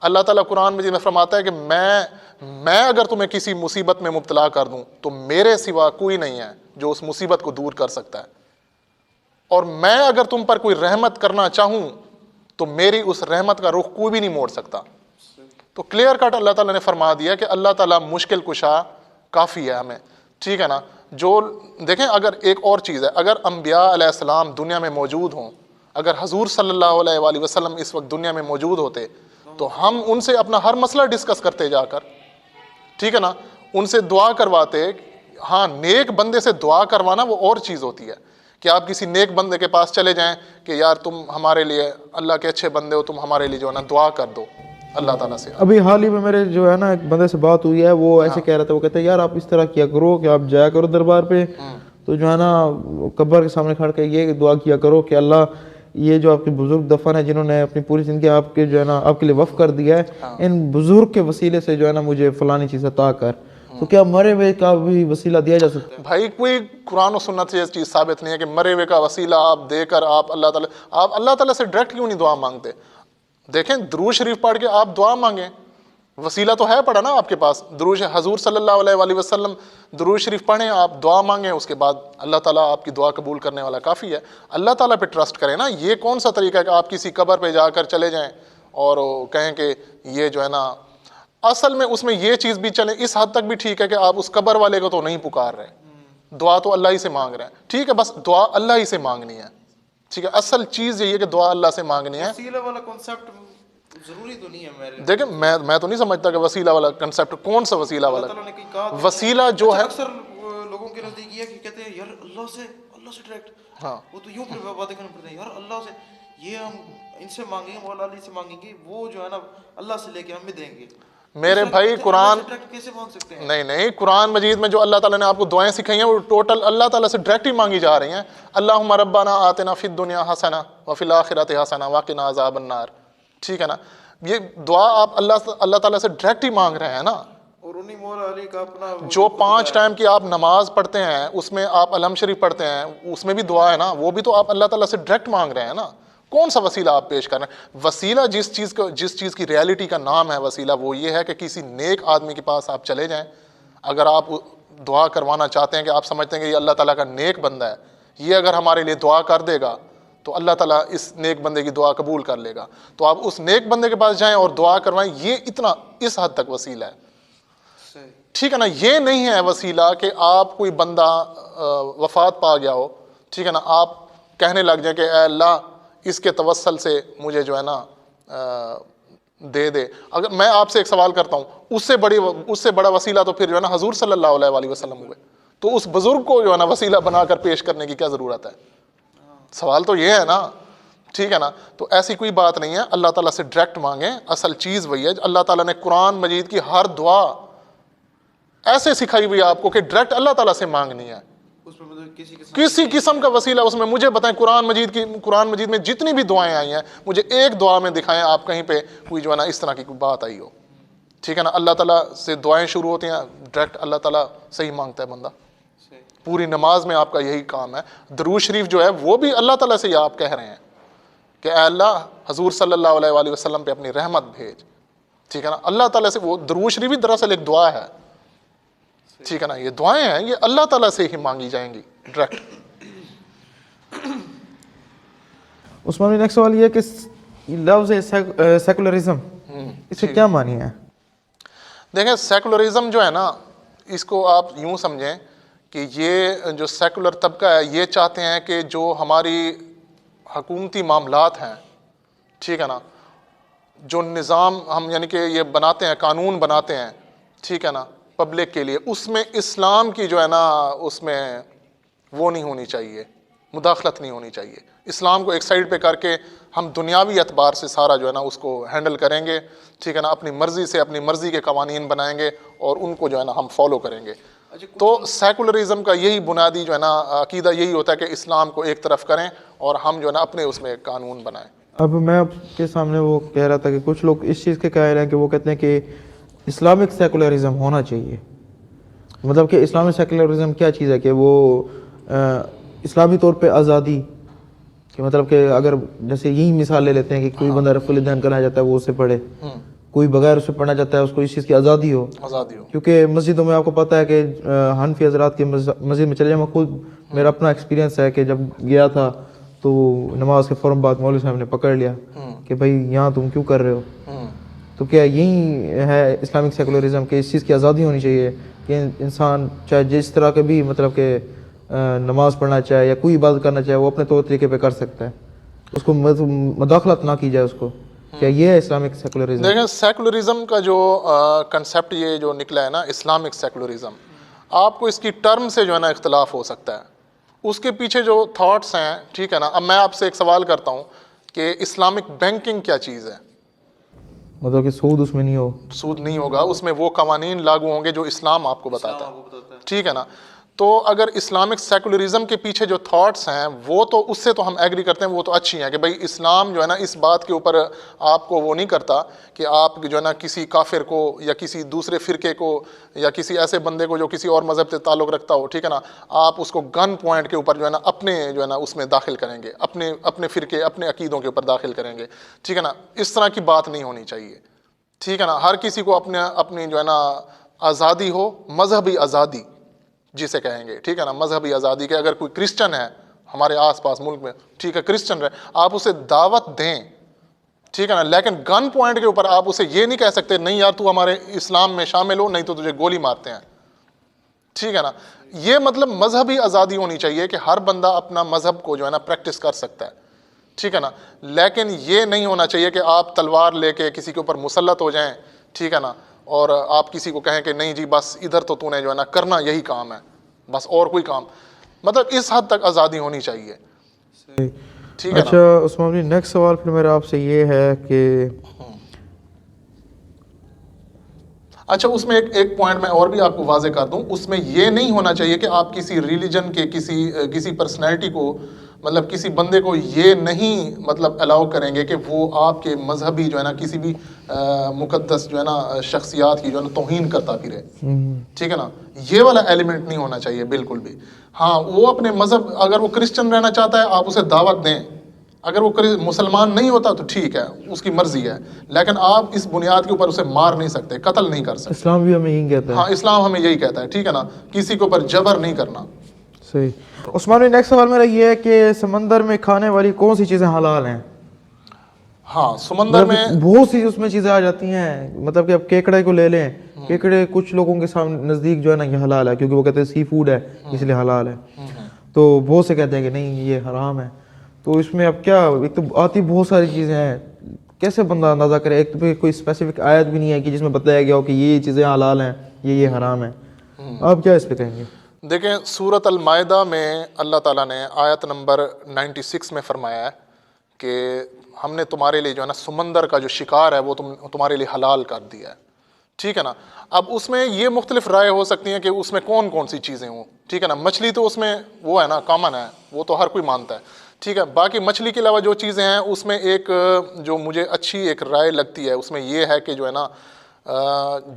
اللہ تعالیٰ قرآن مجید میں فرماتا ہے کہ میں اگر تمہیں کسی مصیبت میں مبتلا کر دوں تو میرے سوا کوئی نہیں ہے جو اس مصیبت کو دور کر سکتا ہے، اور میں اگر تم پر کوئی رحمت کرنا چاہوں تو میری اس رحمت کا رخ کوئی بھی نہیں موڑ سکتا. تو کلیئر کٹ اللہ تعالیٰ نے فرما دیا کہ اللہ تعالیٰ مشکل کشا کافی ہے ہمیں، ٹھیک ہے نا. جو دیکھیں اگر ایک اور چیز ہے، اگر انبیاء علیہ السلام دنیا میں موجود ہوں، اگر حضور صلی اللہ علیہ وآلہ وسلم اس وقت دنیا میں موجود ہوتے تو ہم ان سے اپنا ہر مسئلہ ڈسکس کرتے جا کر، ٹھیک ہے نا، ان سے دعا کرواتے. ہاں نیک بندے سے دعا کروانا وہ اور چیز ہوتی ہے کہ آپ کسی نیک بندے کے پاس چلے جائیں کہ یار تم ہمارے لیے اللہ کے اچھے بندے ہو، تم ہمارے لیے جو ہے نا دعا کر دو اللہ تعالیٰ سے.
ابھی حال ہی میں میرے جو ہے نا ایک بندے سے بات ہوئی ہے، وہ ایسے کہہ رہا تھا، وہ کہتا ہے یار آپ اس طرح کیا کرو کہ آپ جایا کرو دربار پہ، تو جو ہے نا قبر کے سامنے کھڑ کے یہ دعا کیا کرو کہ اللہ یہ جو آپ کے بزرگ دفن ہے جنہوں نے اپنی پوری زندگی آپ کے جو ہے نا آپ کے لیے وقف کر دیا ہے، ان بزرگ کے وسیلے سے جو ہے نا مجھے فلانی چیز عطا کر. تو کیا مرے ہوئے کا بھی وسیلہ دیا جا سکتا ہے؟
بھائی کوئی قرآن و سنت سے یہ چیز ثابت نہیں ہے کہ مرے ہوئے کا وسیلہ آپ دے کر آپ اللہ تعالیٰ سے ڈائریکٹ کیوں نہیں دعا مانگتے؟ دیکھیں درود شریف پڑھ کے آپ دعا مانگیں، وسیلہ تو ہے پڑھا نا آپ کے پاس. حضور صلی اللہ علیہ وآلہ وسلم درود شریف پڑھیں، آپ دعا مانگیں، اس کے بعد اللہ تعالیٰ آپ کی دعا قبول کرنے والا کافی ہے. اللہ تعالیٰ پہ ٹرسٹ کریں نا. یہ کون سا طریقہ ہے کہ آپ کسی قبر پہ جا کر چلے جائیں اور کہیں کہ یہ جو ہے نا، اصل میں اس میں یہ چیز بھی چلے اس حد تک بھی ٹھیک ہے کہ آپ اس قبر والے کو تو نہیں پکار رہے، دعا تو اللہ ہی سے مانگ رہے ہیں، ٹھیک ہے، بس دعا اللہ ہی سے مانگنی ہے، ٹھیک ہے. اصل چیز یہی ہے کہ دعا اللہ سے مانگنی ہے.
وسیلہ والا کنسیپٹ ضروری تو نہیں ہے میرے.
دیکھیں میں تو نہیں سمجھتا کہ وسیلہ والا کنسیپٹ کون سا وسیلہ والا وسیلہ جو ہے.
اکثر لوگوں کے نزدیک یہ کہ کہتے ہیں یار اللہ سے ڈائریکٹ،
ہاں
وہ تو یوں پھر باتیں کرنا پڑتے ہیں یار اللہ سے، یہ ہم ان سے مانگیں گے، مولا علی سے مانگیں گے، وہ جو ہے نا اللہ سے لے کے ہم بھی دیں گے.
میرے بھائی قرآن
کیسے مانگ سکتے ہیں؟
نہیں قرآن مجید میں جو اللہ تعالیٰ نے آپ کو دعائیں سکھائی ہیں وہ ٹوٹل اللہ تعالیٰ سے ڈائریکٹ ہی مانگی جا رہی ہیں. اللہم ربنا آتنا فی الدنیا حسنہ وفی الآخرۃ حسنہ وقنا عذاب النار. ٹھیک ہے نا, یہ دعا آپ اللہ تعالیٰ سے ڈائریکٹ ہی مانگ رہے ہیں نا.
اور انہی مولا علی کا اپنا
جو 5 ٹائم کی آپ نماز پڑھتے ہیں اس میں آپ الحمد شریف پڑھتے ہیں, اس میں بھی دعا ہے نا, وہ بھی تو آپ اللہ تعالیٰ سے ڈائریکٹ مانگ رہے ہیں نا. کون سا وسیلہ آپ پیش کر رہے ہیں؟ وسیلہ جس چیز کی ریالٹی کا نام ہے وسیلہ, وہ یہ ہے کہ کسی نیک آدمی کے پاس آپ چلے جائیں. اگر آپ دعا کروانا چاہتے ہیں کہ آپ سمجھتے ہیں کہ یہ اللہ تعالیٰ کا نیک بندہ ہے, یہ اگر ہمارے لیے دعا کر دے گا تو اللہ تعالیٰ اس نیک بندے کی دعا قبول کر لے گا. تو آپ اس نیک بندے کے پاس جائیں اور دعا کروائیں, یہ اس حد تک وسیلہ ہے. ٹھیک ہے نا, یہ نہیں ہے وسیلہ کہ آپ کوئی بندہ وفات پا گیا ہو, ٹھیک ہے نا, آپ کہنے لگ جائیں کہ اے اللہ اس کے توسل سے مجھے جو ہے نا دے دے. اگر میں آپ سے ایک سوال کرتا ہوں, اس سے بڑا وسیلہ تو پھر جو ہے نا حضور صلی اللہ علیہ وآلہ وسلم ہوئے, تو اس بزرگ کو جو ہے نا وسیلہ بنا کر پیش کرنے کی کیا ضرورت ہے؟ سوال تو یہ ہے نا. ٹھیک ہے نا, تو ایسی کوئی بات نہیں ہے, اللہ تعالیٰ سے ڈائریکٹ مانگیں. اصل چیز وہی ہے, اللہ تعالیٰ نے قرآن مجید کی ہر دعا ایسے سکھائی ہوئی آپ کو کہ ڈائریکٹ اللہ تعالیٰ سے مانگنی ہے.
اس میں مطلب
کسی قسم کا وسیلہ اس میں مجھے بتائیں. قرآن مجید میں جتنی بھی دعائیں آئی ہیں مجھے ایک دعا میں دکھائیں آپ کہیں پہ کوئی جو ہے نا اس طرح کی کوئی بات آئی ہو. ٹھیک ہے نا, اللہ تعالیٰ سے دعائیں شروع ہوتی ہیں, ڈائریکٹ اللہ تعالیٰ سے ہی مانگتا ہے بندہ. پوری نماز میں آپ کا یہی کام ہے. درود شریف جو ہے وہ بھی اللہ تعالیٰ سے ہی آپ کہہ رہے ہیں کہ اے اللہ حضور صلی اللہ علیہ وآلہ وسلم پہ اپنی رحمت بھیج. ٹھیک ہے نا, اللہ تعالیٰ سے وہ درود شریف بھی دراصل ایک دعا ہے. ٹھیک ہے نا, یہ دعائیں ہیں, یہ اللہ تعالیٰ سے ہی مانگی جائیں گی ڈائریکٹ.
عثمان بھائی نیکسٹ سوال یہ ہے کہ لفظ سیکولرزم اس سے کیا معنی ہے؟
دیکھیں سیکولرزم جو ہے نا, اس کو آپ یوں سمجھیں کہ یہ جو سیکولر طبقہ ہے یہ چاہتے ہیں کہ جو ہماری حکومتی معاملات ہیں, ٹھیک ہے نا, جو نظام ہم یعنی کہ یہ بناتے ہیں, قانون بناتے ہیں, ٹھیک ہے نا, پبلک کے لیے, اس میں اسلام کی جو ہے نا اس میں وہ نہیں ہونی چاہیے, مداخلت نہیں ہونی چاہیے. اسلام کو ایک سائڈ پہ کر کے ہم دنیاوی اعتبار سے سارا جو ہے نا اس کو ہینڈل کریں گے. ٹھیک ہے نا, اپنی مرضی سے اپنی مرضی کے قوانین بنائیں گے اور ان کو جو ہے نا ہم فالو کریں گے. تو سیکولرزم کا یہی بنیادی جو ہے نا عقیدہ یہی ہوتا ہے کہ اسلام کو ایک طرف کریں اور ہم جو ہے نا اپنے اس میں قانون بنائیں.
اب میں آپ کے سامنے وہ کہہ رہا تھا کہ کچھ لوگ اس چیز کے قائل ہیں کہ وہ کہتے ہیں کہ اسلامک سیکولرزم ہونا چاہیے. مطلب کہ اسلامک سیکولرزم کیا چیز ہے کہ وہ اسلامی طور پہ آزادی, کہ مطلب کہ اگر جیسے یہی مثال لے لیتے ہیں کہ کوئی بندہ رفع الدین کرنا چاہتا ہے وہ اسے پڑھے, کوئی بغیر اسے پڑھنا چاہتا ہے اس کو اس چیز کی آزادی ہو. کیونکہ مسجدوں میں آپ کو پتہ ہے کہ حنفی حضرات کی مسجد میں چلے جائیں, میں خود میرا اپنا ایکسپیرینس ہے کہ جب گیا تھا تو نماز کے فوراً بعد مولوی صاحب نے پکڑ لیا کہ بھائی یہاں تم کیوں کر رہے ہو. تو کیا یہی ہے اسلامک سیکولرزم کہ اس چیز کی آزادی ہونی چاہیے کہ انسان چاہے جس طرح کے بھی مطلب کہ نماز پڑھنا چاہے یا کوئی عبادت کرنا چاہے وہ اپنے طور طریقے پہ کر سکتا ہے, اس کو مداخلت نہ کی جائے اس کو, کیا یہ ہے اسلامک سیکولرزم؟
دیکھیں سیکولرزم کا جو کنسیپٹ یہ جو نکلا ہے نا اسلامک سیکولرزم, آپ کو اس کی ٹرم سے جو ہے نا اختلاف ہو سکتا ہے, اس کے پیچھے جو تھاٹس ہیں. ٹھیک ہے نا, اب میں آپ سے ایک سوال کرتا ہوں کہ اسلامک بینکنگ کیا چیز ہے؟
مطلب کہ سود اس میں نہیں ہو,
سود نہیں ہوگا, اس میں وہ قوانین لاگو ہوں گے جو اسلام آپ کو بتاتا ہے. ٹھیک ہے نا, تو اگر اسلامک سیکولرزم کے پیچھے جو تھاٹس ہیں وہ تو اس سے تو ہم ایگری کرتے ہیں, وہ تو اچھی ہیں کہ بھائی اسلام جو ہے نا اس بات کے اوپر آپ کو وہ نہیں کرتا کہ آپ جو ہے نا کسی کافر کو یا کسی دوسرے فرقے کو یا کسی ایسے بندے کو جو کسی اور مذہب سے تعلق رکھتا ہو, ٹھیک ہے نا, آپ اس کو گن پوائنٹ کے اوپر جو ہے نا اپنے جو ہے نا اس میں داخل کریں گے, اپنے فرقے اپنے عقیدوں کے اوپر داخل کریں گے. ٹھیک ہے نا, اس طرح کی بات نہیں ہونی چاہیے. ٹھیک ہے نا, ہر کسی کو اپنی جو ہے نا آزادی ہو, مذہبی آزادی جسے کہیں گے. ٹھیک ہے نا, مذہبی آزادی کہ اگر کوئی کرسچن ہے ہمارے آس پاس ملک میں, ٹھیک ہے, کرسچن رہے, آپ اسے دعوت دیں. ٹھیک ہے نا, لیکن گن پوائنٹ کے اوپر آپ اسے یہ نہیں کہہ سکتے نہیں یار تو ہمارے اسلام میں شامل ہو نہیں تو تجھے گولی مارتے ہیں. ٹھیک ہے نا, یہ مطلب مذہبی آزادی ہونی چاہیے کہ ہر بندہ اپنا مذہب کو جو ہے نا پریکٹس کر سکتا ہے. ٹھیک ہے نا, لیکن یہ نہیں ہونا چاہیے کہ آپ تلوار لے کے کسی کے اوپر مسلط ہو جائیں. ٹھیک ہے نا, اور آپ کسی کو کہیں کہ نہیں جی بس ادھر تو نے جو ہے نا کرنا یہی کام ہے بس اور کوئی کام, مطلب اس حد تک آزادی ہونی چاہیے. ٹھیک ہے.
اچھا عثمان بھائی نیکسٹ سوال پھر میرا آپ سے یہ ہے کہ
اچھا اس میں ایک پوائنٹ میں اور بھی آپ کو واضح کر دوں, اس میں یہ نہیں ہونا چاہیے کہ آپ کسی ریلیجن کے کسی پرسنالٹی کو, مطلب کسی بندے کو یہ نہیں مطلب الاؤ کریں گے کہ وہ آپ کے مذہبی جو ہے نا کسی بھی مقدس جو ہے نا شخصیات کی جو ہے نا توہین کرتا پھرے, ٹھیک ہے نا, یہ والا ایلیمنٹ نہیں ہونا چاہیے بالکل بھی. ہاں وہ اپنے مذہب, اگر وہ کرسچن رہنا چاہتا ہے آپ اسے دعوت دیں, اگر وہ مسلمان نہیں ہوتا تو ٹھیک ہے, اس کی مرضی ہے, لیکن آپ اس بنیاد کے اوپر اسے مار نہیں سکتے, قتل نہیں کر سکتے.
اسلام بھی ہمیں یہی کہتا ہے.
ہاں اسلام ہمیں یہی کہتا ہے, ٹھیک ہے نا, کسی کے اوپر جبر نہیں کرنا.
صحیح. عثمان بھائی نیکسٹ سوال میرا یہ ہے کہ سمندر میں کھانے والی کون سی چیزیں حلال ہیں؟
ہاں سمندر میں
بہت سی اس میں چیزیں آ جاتی ہیں, مطلب کہ اب کیکڑے کو لے لیں, کیکڑے کچھ لوگوں کے سامنے نزدیک جو ہے نا یہ حلال ہے کیونکہ وہ کہتے ہیں سی فوڈ ہے اس لیے حلال ہے, تو بہت سے کہتے ہیں کہ نہیں یہ حرام ہے. تو اس میں اب کیا, ایک تو آتی بہت ساری چیزیں ہیں, کیسے بندہ اندازہ کرے؟ ایک تو کوئی اسپیسیفک آیت بھی نہیں ہے کہ جس میں بتایا گیا ہو کہ یہ چیزیں حلال ہیں یہ حرام ہے. آپ کیا اس پہ کہیں گے؟
دیکھیں سورۃ المائدہ میں اللہ تعالیٰ نے آیت نمبر 96 میں فرمایا ہے کہ ہم نے تمہارے لیے جو ہے نا سمندر کا جو شکار ہے وہ تمہارے لیے حلال کر دیا ہے, ٹھیک ہے نا. اب اس میں یہ مختلف رائے ہو سکتی ہیں کہ اس میں کون کون سی چیزیں ہوں, ٹھیک ہے نا. مچھلی تو اس میں وہ ہے نا کامن ہے, وہ تو ہر کوئی مانتا ہے, ٹھیک ہے. باقی مچھلی کے علاوہ جو چیزیں ہیں اس میں ایک جو مجھے اچھی ایک رائے لگتی ہے اس میں یہ ہے کہ جو ہے نا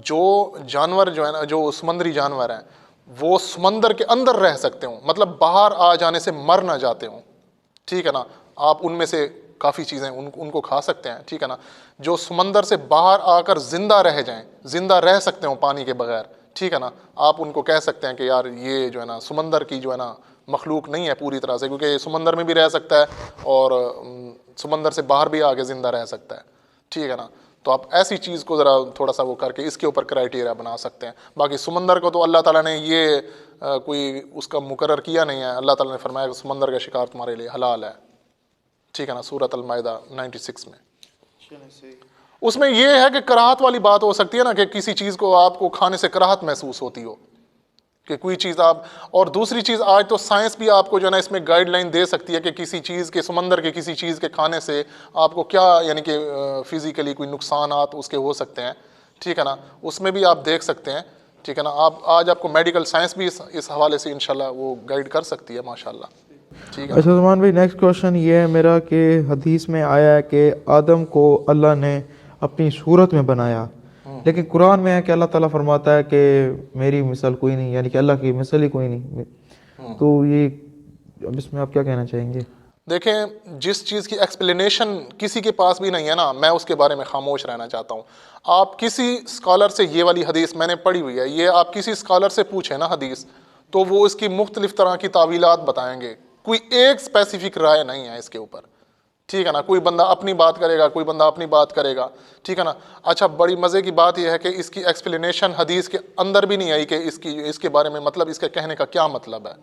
جو جانور جو ہے نا جو سمندری جانور ہیں وہ سمندر کے اندر رہ سکتے ہوں, مطلب باہر آ جانے سے مر نہ جاتے ہوں, ٹھیک ہے نا. آپ ان میں سے کافی چیزیں ان کو کھا سکتے ہیں, ٹھیک ہے نا. جو سمندر سے باہر آ کر زندہ رہ جائیں, زندہ رہ سکتے ہوں پانی کے بغیر, ٹھیک ہے نا. آپ ان کو کہہ سکتے ہیں کہ یار یہ جو ہے نا سمندر کی جو ہے نا مخلوق نہیں ہے پوری طرح سے, کیونکہ یہ سمندر میں بھی رہ سکتا ہے اور سمندر سے باہر بھی آگے زندہ رہ سکتا ہے, ٹھیک ہے نا. تو آپ ایسی چیز کو ذرا تھوڑا سا وہ کر کے اس کے اوپر کرائٹیریا بنا سکتے ہیں. باقی سمندر کو تو اللہ تعالیٰ نے یہ کوئی اس کا مقرر کیا نہیں ہے. اللہ تعالیٰ نے فرمایا کہ سمندر کا شکار تمہارے لیے حلال ہے, ٹھیک ہے نا, سورۃ المائدہ 96 میں. اس میں یہ ہے کہ کراہت والی بات ہو سکتی ہے نا کہ کسی چیز کو آپ کو کھانے سے کراہت محسوس ہوتی ہو کہ کوئی چیز آپ, اور دوسری چیز آج تو سائنس بھی آپ کو جو ہے نا اس میں گائیڈ لائن دے سکتی ہے کہ کسی چیز کے سمندر کے کسی چیز کے کھانے سے آپ کو کیا یعنی کہ فزیکلی کوئی نقصانات اس کے ہو سکتے ہیں, ٹھیک ہے نا. اس میں بھی آپ دیکھ سکتے ہیں, ٹھیک ہے نا. آج آپ کو میڈیکل سائنس بھی اس حوالے سے انشاءاللہ وہ گائیڈ کر سکتی ہے ماشاءاللہ, ٹھیک ہے.
اچھا عثمان بھائی نیکسٹ کوشچن یہ ہے میرا کہ حدیث میں آیا ہے کہ آدم کو اللہ نے اپنی صورت میں بنایا, لیکن قرآن میں ہے کہ اللہ تعالیٰ فرماتا ہے کہ میری مثال کوئی نہیں, یعنی کہ اللہ کی مثال ہی کوئی نہیں. تو یہ اب اس میں آپ کیا کہنا چاہیں گے؟
دیکھیں جس چیز کی ایکسپلینیشن کسی کے پاس بھی نہیں ہے نا, میں اس کے بارے میں خاموش رہنا چاہتا ہوں. آپ کسی اسکالر سے یہ والی حدیث میں نے پڑھی ہوئی ہے, یہ آپ کسی اسکالر سے پوچھیں نا حدیث تو وہ اس کی مختلف طرح کی تعویلات بتائیں گے. کوئی ایک اسپیسیفک رائے نہیں ہے اس کے اوپر, ٹھیک ہے نا. کوئی بندہ اپنی بات کرے گا, کوئی بندہ اپنی بات کرے گا, ٹھیک ہے نا. اچھا بڑی مزے کی بات یہ ہے کہ اس کی ایکسپلینیشن حدیث کے اندر بھی نہیں آئی کہ اس کے بارے میں مطلب اس کے کہنے کا کیا مطلب ہے.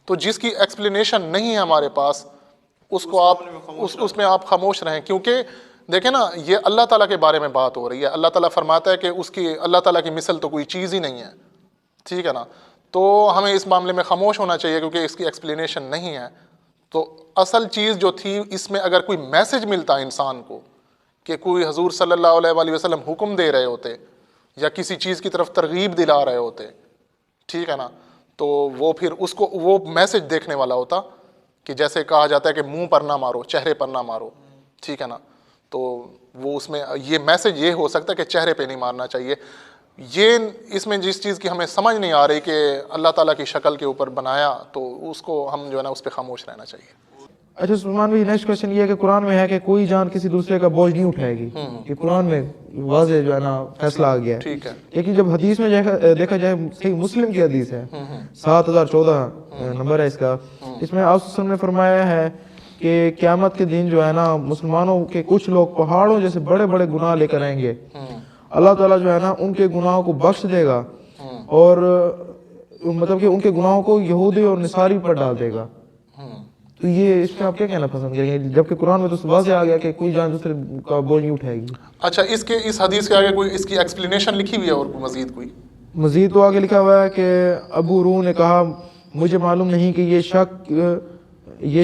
تو جس کی ایکسپلینیشن نہیں ہے ہمارے پاس اس کو آپ اس میں آپ خاموش رہیں, کیونکہ دیکھیں نا یہ اللہ تعالیٰ کے بارے میں بات ہو رہی ہے. اللہ تعالیٰ فرماتا ہے کہ اس کی اللہ تعالیٰ کی مثل تو کوئی چیز ہی نہیں ہے, ٹھیک ہے نا. تو ہمیں اس معاملے میں خاموش ہونا چاہیے کیونکہ اس کی ایکسپلینیشن نہیں ہے. تو اصل چیز جو تھی اس میں اگر کوئی میسج ملتا انسان کو کہ کوئی حضور صلی اللہ علیہ وآلہ وسلم حکم دے رہے ہوتے یا کسی چیز کی طرف ترغیب دلا رہے ہوتے, ٹھیک ہے نا, تو وہ پھر اس کو وہ میسج دیکھنے والا ہوتا کہ جیسے کہا جاتا ہے کہ منہ پر نہ مارو, چہرے پر نہ مارو, ٹھیک ہے نا. تو وہ اس میں یہ میسج یہ ہو سکتا ہے کہ چہرے پہ نہیں مارنا چاہیے. یہ اس میں جس چیز کی ہمیں سمجھ نہیں آ رہی کہ اللہ تعالیٰ کی شکل کے اوپر بنایا تو اس کو ہم جو ہے نا اس پہ خاموش رہنا چاہیے.
اچھا سلمان بھائی نیکسٹ کوشچن یہ ہے کہ قرآن میں ہے کہ کوئی جان کسی دوسرے کا بوجھ نہیں اٹھائے گی, کہ قرآن میں واضح جو ہے نا فیصلہ آ گیا ہے.
ٹھیک ہے.
لیکن جب حدیث میں دیکھا جائے صحیح مسلم کی حدیث ہے 7014 نمبر ہے اس کا, اس میں آپ وسلم نے فرمایا ہے کہ قیامت کے دن جو ہے نا مسلمانوں کے کچھ لوگ پہاڑوں جیسے بڑے بڑے گناہ لے کر آئیں گے, اللہ تعالیٰ جو ہے نا ان کے گناہوں کو بخش دے گا اور مطلب کہ ان کے گناہوں کو یہودی اور نصاری پر ڈال دے گا. تو یہ اس پہ آپ کیا کہنا پسند کریں گے جبکہ قرآن میں تو واضح آ گیا کہ کوئی جان دوسرے کا بوجھ نہیں اٹھائے گی؟
اچھا اس حدیث کے آگے کوئی اس کی ایکسپلینیشن لکھی ہوئی ہے اور
مزید تو آگے لکھا ہوا ہے کہ ابو روح نے کہا مجھے معلوم نہیں کہ یہ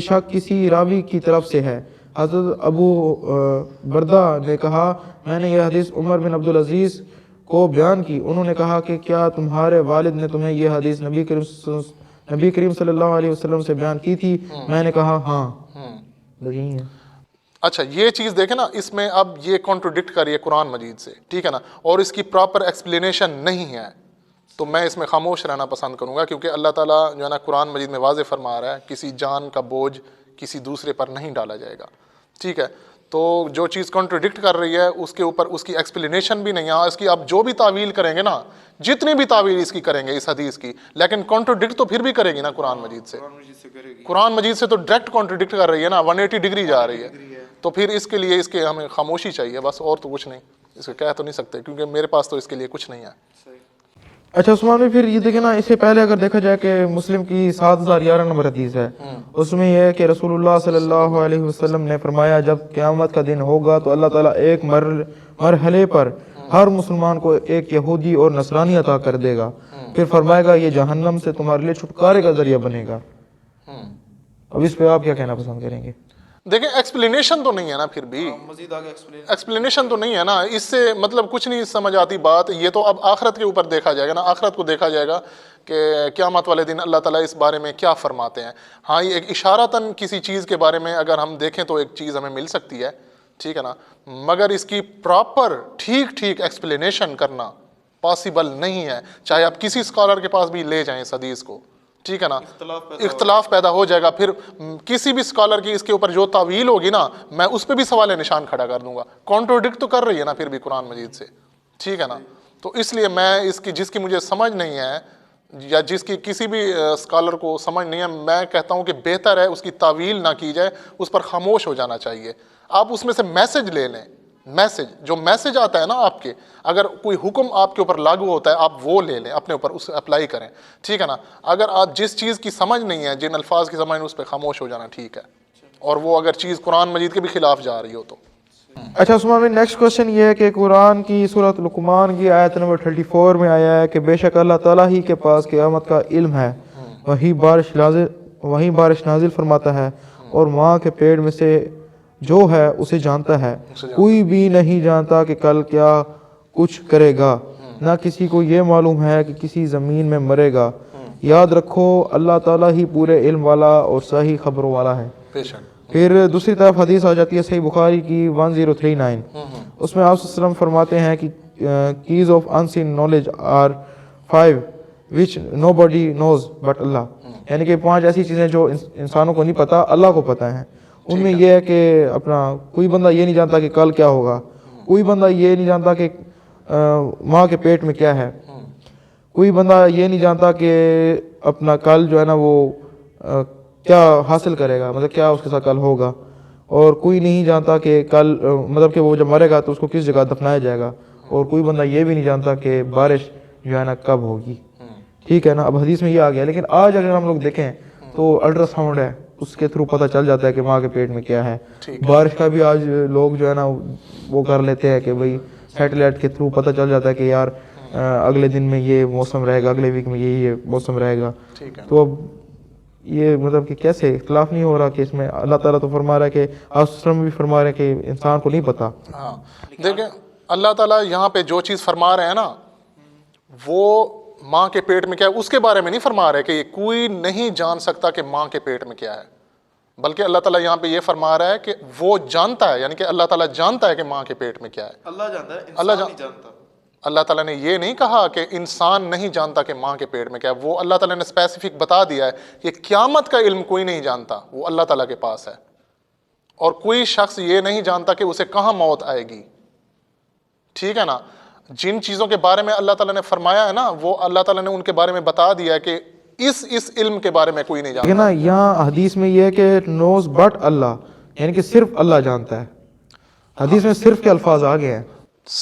شک کسی راوی کی طرف سے ہے. حضرت ابو بردہ نے کہا میں نے یہ حدیث عمر بن عبدالعزیز کو بیان کی. انہوں نے کہا کہ کیا تمہارے والد نے تمہیں یہ حدیث نبی کریم صلی اللہ علیہ وسلم سے بیان کی تھی؟ میں نے کہا ہاں. یہی ہے.
اچھا یہ چیز دیکھیں نا، اس میں اب یہ کانٹروڈکٹ کر رہی ہے قرآن مجید سے، ٹھیک ہے نا، اور اس کی پراپر ایکسپلینیشن نہیں ہے، تو میں اس میں خاموش رہنا پسند کروں گا، کیونکہ اللہ تعالیٰ جو ہے نا قرآن مجید میں واضح فرما رہا ہے کسی جان کا بوجھ کسی دوسرے پر نہیں ڈالا جائے گا، ٹھیک ہے. تو جو چیز کانٹروڈکٹ کر رہی ہے اس کے اوپر اس کی ایکسپلینیشن بھی نہیں ہے. اس کی آپ جو بھی تعویل کریں گے نا، جتنی بھی تعویل اس کی کریں گے اس حدیث کی، لیکن کانٹروڈکٹ تو پھر بھی کرے گی نا قرآن مجید سے. قرآن مجید سے تو ڈائریکٹ کانٹروڈکٹ کر رہی ہے نا، 180 ڈگری جا رہی ہے. تو پھر اس کے لیے اس کے ہمیں خاموشی چاہیے بس، اور تو کچھ نہیں. اس کو کہہ تو نہیں سکتے کیونکہ میرے پاس تو اس کے لیے کچھ نہیں ہے.
اچھا عثمان بھائی، پھر یہ دیکھیں نا، اس سے پہلے اگر دیکھا جائے کہ مسلم کی 7011 نمبر حدیث ہے، اس میں یہ ہے کہ رسول اللہ صلی اللہ علیہ وسلم نے فرمایا جب قیامت کا دن ہوگا تو اللہ تعالیٰ ایک مرحلے پر ہر مسلمان کو ایک یہودی اور نصرانی عطا کر دے گا، پھر فرمائے گا یہ جہنم سے تمہارے لیے چھٹکارے کا ذریعہ بنے گا. اب اس پہ آپ کیا کہنا پسند کریں گے؟
دیکھیں ایکسپلینیشن تو نہیں ہے نا، پھر بھی
مزید آگے
ایکسپلینیشن تو نہیں ہے نا، اس سے مطلب کچھ نہیں سمجھ آتی بات. یہ تو اب آخرت کے اوپر دیکھا جائے گا نا، آخرت کو دیکھا جائے گا کہ قیامت والے دن اللہ تعالیٰ اس بارے میں کیا فرماتے ہیں. ہاں یہ ایک اشارتاً کسی چیز کے بارے میں اگر ہم دیکھیں تو ایک چیز ہمیں مل سکتی ہے، ٹھیک ہے نا، مگر اس کی پراپر ٹھیک ایکسپلینیشن کرنا پاسبل نہیں ہے. چاہے آپ کسی اسکالر کے پاس بھی لے جائیں اس حدیث کو، ٹھیک ہے نا، اختلاف پیدا ہو جائے گا. پھر کسی بھی اسکالر کی اس کے اوپر جو تعویل ہوگی نا، میں اس پہ بھی سوال نشان کھڑا کر دوں گا. کانٹروڈکٹ تو کر رہی ہے نا پھر بھی قرآن مجید سے، ٹھیک ہے نا. تو اس لیے میں اس کی جس کی مجھے سمجھ نہیں ہے یا جس کی کسی بھی اسکالر کو سمجھ نہیں ہے، میں کہتا ہوں کہ بہتر ہے اس کی تعویل نہ کی جائے، اس پر خاموش ہو جانا چاہیے. آپ اس میں سے میسج لے لیں، جو میسج آتا ہے نا آپ کے، اگر کوئی حکم آپ کے اوپر لاگو ہوتا ہے آپ وہ لے لیں، اپنے اوپر اس اپلائی کریں، ٹھیک ہے نا. اگر آپ جس چیز کی سمجھ نہیں ہے، جن الفاظ کی سمجھ نہیں، اس پہ خاموش ہو جانا ٹھیک ہے، اور وہ اگر چیز قرآن مجید کے بھی خلاف جا رہی ہو تو.
اچھا عثمان بھائی، نیکسٹ کوشچن یہ ہے کہ قرآن کی سورۃ لقمان کی آیت نمبر 34 میں آیا ہے کہ بے شک اللہ تعالیٰ ہی کے پاس قیامت کا علم ہے، وہی بارش نازل فرماتا ہے، اور ماں کے پیٹ میں سے جو ہے اسے جانتا ہے. کوئی بھی نہیں جانتا کہ کل کیا کچھ کرے گا، نہ کسی کو یہ معلوم ہے کہ کسی زمین میں مرے گا. یاد رکھو اللہ تعالیٰ ہی پورے علم والا اور صحیح خبروں والا ہے. پھر دوسری طرف حدیث آ جاتی ہے صحیح بخاری کی 1039. اس میں آپ صلی اللہ علیہ وسلم فرماتے ہیں کہ keys of unseen knowledge are 5 which nobody knows but Allah. یعنی کہ 5 ایسی چیزیں جو انسانوں کو نہیں پتہ، اللہ کو پتہ ہیں. ان میں یہ ہے کہ اپنا کوئی بندہ یہ نہیں جانتا کہ کل کیا ہوگا، کوئی بندہ یہ نہیں جانتا کہ ماں کے پیٹ میں کیا ہے، کوئی بندہ یہ نہیں جانتا کہ اپنا کل جو ہے نا وہ کیا حاصل کرے گا، مطلب کیا اس کے ساتھ کل ہوگا، اور کوئی نہیں جانتا کہ کل مطلب کہ وہ جب مرے گا تو اس کو کس جگہ دفنایا جائے گا، اور کوئی بندہ یہ بھی نہیں جانتا کہ بارش جو ہے نا کب ہوگی. ٹھیک ہے نا. اب حدیث میں یہ آ گیا، لیکن آج اگر ہم لوگ دیکھیں تو الٹرا ساؤنڈ ہے، اس کے تھرو پتہ چل جاتا ہے کہ ماں کے پیٹ میں کیا ہے. بارش کا بھی آج لوگ جو ہے نا وہ کر لیتے ہیں کہ بھئی سیٹلائٹ کے تھرو پتہ چل جاتا ہے کہ یار اگلے دن میں یہ موسم رہے گا، اگلے ویک میں یہ موسم رہے گا. تو اب یہ مطلب کہ کیسے اختلاف نہیں ہو رہا کہ اس میں اللہ تعالیٰ تو فرما رہا ہے کہ آسرم بھی فرما رہے ہیں کہ انسان کو نہیں پتہ.
ہاں دیکھیں اللہ تعالیٰ یہاں پہ جو چیز فرما رہے ہیں نا، وہ ماں کے پیٹ میں کیا ہے اس کے بارے میں نہیں فرما رہے کہ کوئی نہیں جان سکتا کہ ماں کے پیٹ میں کیا ہے، بلکہ اللہ تعالیٰ یہاں پہ یہ فرما رہا ہے کہ وہ جانتا ہے، یعنی کہ اللہ تعالیٰ جانتا ہے کہ ماں کے پیٹ میں کیا ہے.
اللہ جانتا ہے، انسان نہیں جانتا.
اللہ تعالیٰ نے یہ نہیں کہا کہ انسان نہیں جانتا کہ ماں کے پیٹ میں کیا ہے، وہ اللہ تعالیٰ نے اسپیسیفک بتا دیا ہے کہ قیامت کا علم کوئی نہیں جانتا، وہ اللہ تعالیٰ کے پاس ہے، اور کوئی شخص یہ نہیں جانتا کہ اسے کہاں موت آئے گی. ٹھیک ہے نا. جن چیزوں کے بارے میں اللہ تعالیٰ نے فرمایا ہے نا، وہ اللہ تعالیٰ نے ان کے بارے میں بتا دیا ہے کہ اس علم کے بارے میں کوئی نہیں جانتا.
نا یہاں حدیث میں یہ ہے کہ نوز بٹ اللہ، یعنی کہ صرف اللہ جانتا ہے. حدیث میں صرف کے الفاظ آ گئے ہیں.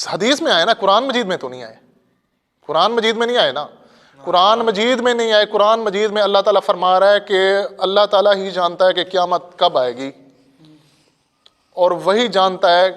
حدیث میں آئے نا، قرآن مجید میں تو نہیں آئے. قرآن مجید میں نہیں آئے نا، قرآن مجید میں نہیں آئے. قرآن مجید میں اللہ تعالیٰ فرما رہا ہے کہ اللہ تعالیٰ ہی جانتا ہے کہ قیامت کب آئے گی، اور وہی جانتا ہے.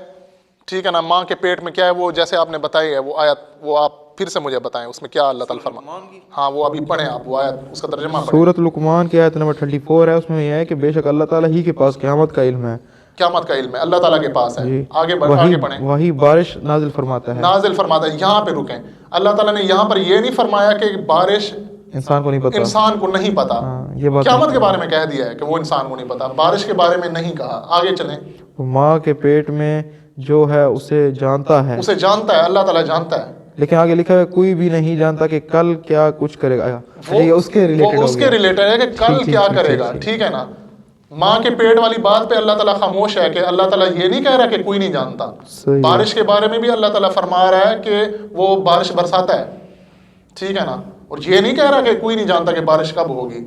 ٹھیک ہے نا. ماں کے پیٹ میں کیا ہے وہ جیسے آپ نے بتائی ہے وہ آیت، وہ آپ پھر سے مجھے بتائیں اس میں کیا اللہ تعالیٰ فرما. ہاں وہ ابھی پڑھیں آپ وہ آیت، اس کا ترجمہ پڑھیں.
سورۃ لقمان کی آیت نمبر 34 ہے، اس میں یہ ہے کہ بے شک اللہ تعالیٰ ہی کے پاس قیامت کا علم ہے،
قیامت کا علم ہے اللہ تعالیٰ کے پاس ہے. آگے پڑھیں.
وہی بارش نازل فرماتا ہے.
نازل فرماتا ہے. یہاں پہ رکیں. اللہ تعالیٰ نے یہاں پر یہ نہیں فرمایا کہ بارش
انسان کو نہیں پتا.
انسان کو نہیں پتا.
یہ بات
قیامت کے بارے میں کہہ دیا ہے کہ وہ انسان کو نہیں پتا. بارش کے بارے میں نہیں کہا. آگے چلیں.
ماں کے پیٹ میں جو ہے اسے جانتا ہے.
اسے جانتا ہے. اللہ تعالیٰ جانتا ہے.
لیکن آگے لکھا ہے کوئی بھی نہیں جانتا کہ کل کیا کچھ کرے گا. یہ اس کے
ریلیٹڈ ہے کہ کل کیا کرے گا. ٹھیک ہے نا. ماں کے پیٹ والی بات پہ اللہ تعالیٰ خاموش ہے کہ اللہ تعالیٰ یہ نہیں کہہ رہا کہ کوئی نہیں جانتا. بارش کے بارے میں بھی اللہ تعالیٰ فرما رہا ہے کہ وہ بارش برساتا ہے. ٹھیک ہے نا. اور یہ نہیں کہہ رہا کہ کوئی نہیں جانتا کہ بارش کب ہوگی.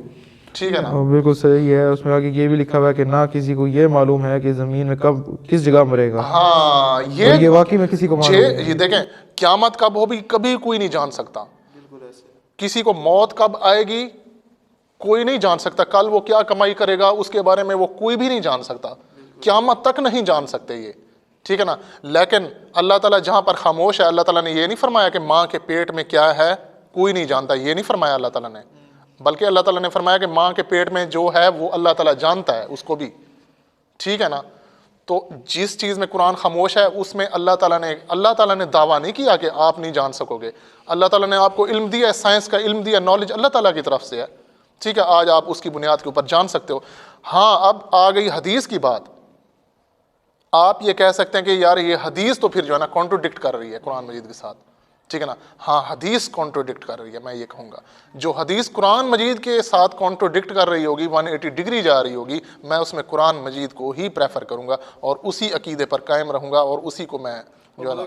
ٹھیک ہے نا.
بالکل صحیح ہے. اس میں آگے یہ بھی لکھا ہوا ہے کہ نہ کسی کو یہ معلوم ہے کہ زمین میں کب کس جگہ مرے گا.
ہاں
یہ واقعی میں کسی کو معلوم ہے.
یہ دیکھیں قیامت کب ہوگی کبھی کوئی نہیں جان سکتا. کسی کو موت کب آئے گی کوئی نہیں جان سکتا. کل وہ کیا کمائی کرے گا اس کے بارے میں وہ کوئی بھی نہیں جان سکتا. قیامت تک نہیں جان سکتے یہ. ٹھیک ہے نا. لیکن اللہ تعالیٰ جہاں پر خاموش ہے اللہ تعالیٰ نے یہ نہیں فرمایا کہ ماں کے پیٹ میں کیا ہے کوئی نہیں جانتا. یہ نہیں فرمایا اللہ تعالیٰ نے. بلکہ اللہ تعالیٰ نے فرمایا کہ ماں کے پیٹ میں جو ہے وہ اللہ تعالیٰ جانتا ہے اس کو بھی. ٹھیک ہے نا. تو جس چیز میں قرآن خاموش ہے اس میں اللہ تعالیٰ نے دعویٰ نہیں کیا کہ آپ نہیں جان سکو گے. اللہ تعالیٰ نے آپ کو علم دیا ہے. سائنس کا علم دیا. نالج اللہ تعالیٰ کی طرف سے ہے. ٹھیک ہے. آج آپ اس کی بنیاد کے اوپر جان سکتے ہو. ہاں اب آ گئی حدیث کی بات. آپ یہ کہہ سکتے ہیں کہ یار یہ حدیث تو پھر جو ہے نا کانٹروڈکٹ کر رہی ہے قرآن مجید کے ساتھ. ٹھیک ہے نا. ہاں حدیث کانٹروڈکٹ کر رہی ہے. میں یہ کہوں گا جو حدیث قرآن مجید کے ساتھ کانٹروڈکٹ کر رہی ہوگی 180 ڈگری جا رہی ہوگی میں اس میں قرآن مجید کو ہی پریفر کروں گا اور اسی عقیدے پر قائم رہوں گا اور اسی کو میں جو ہے نا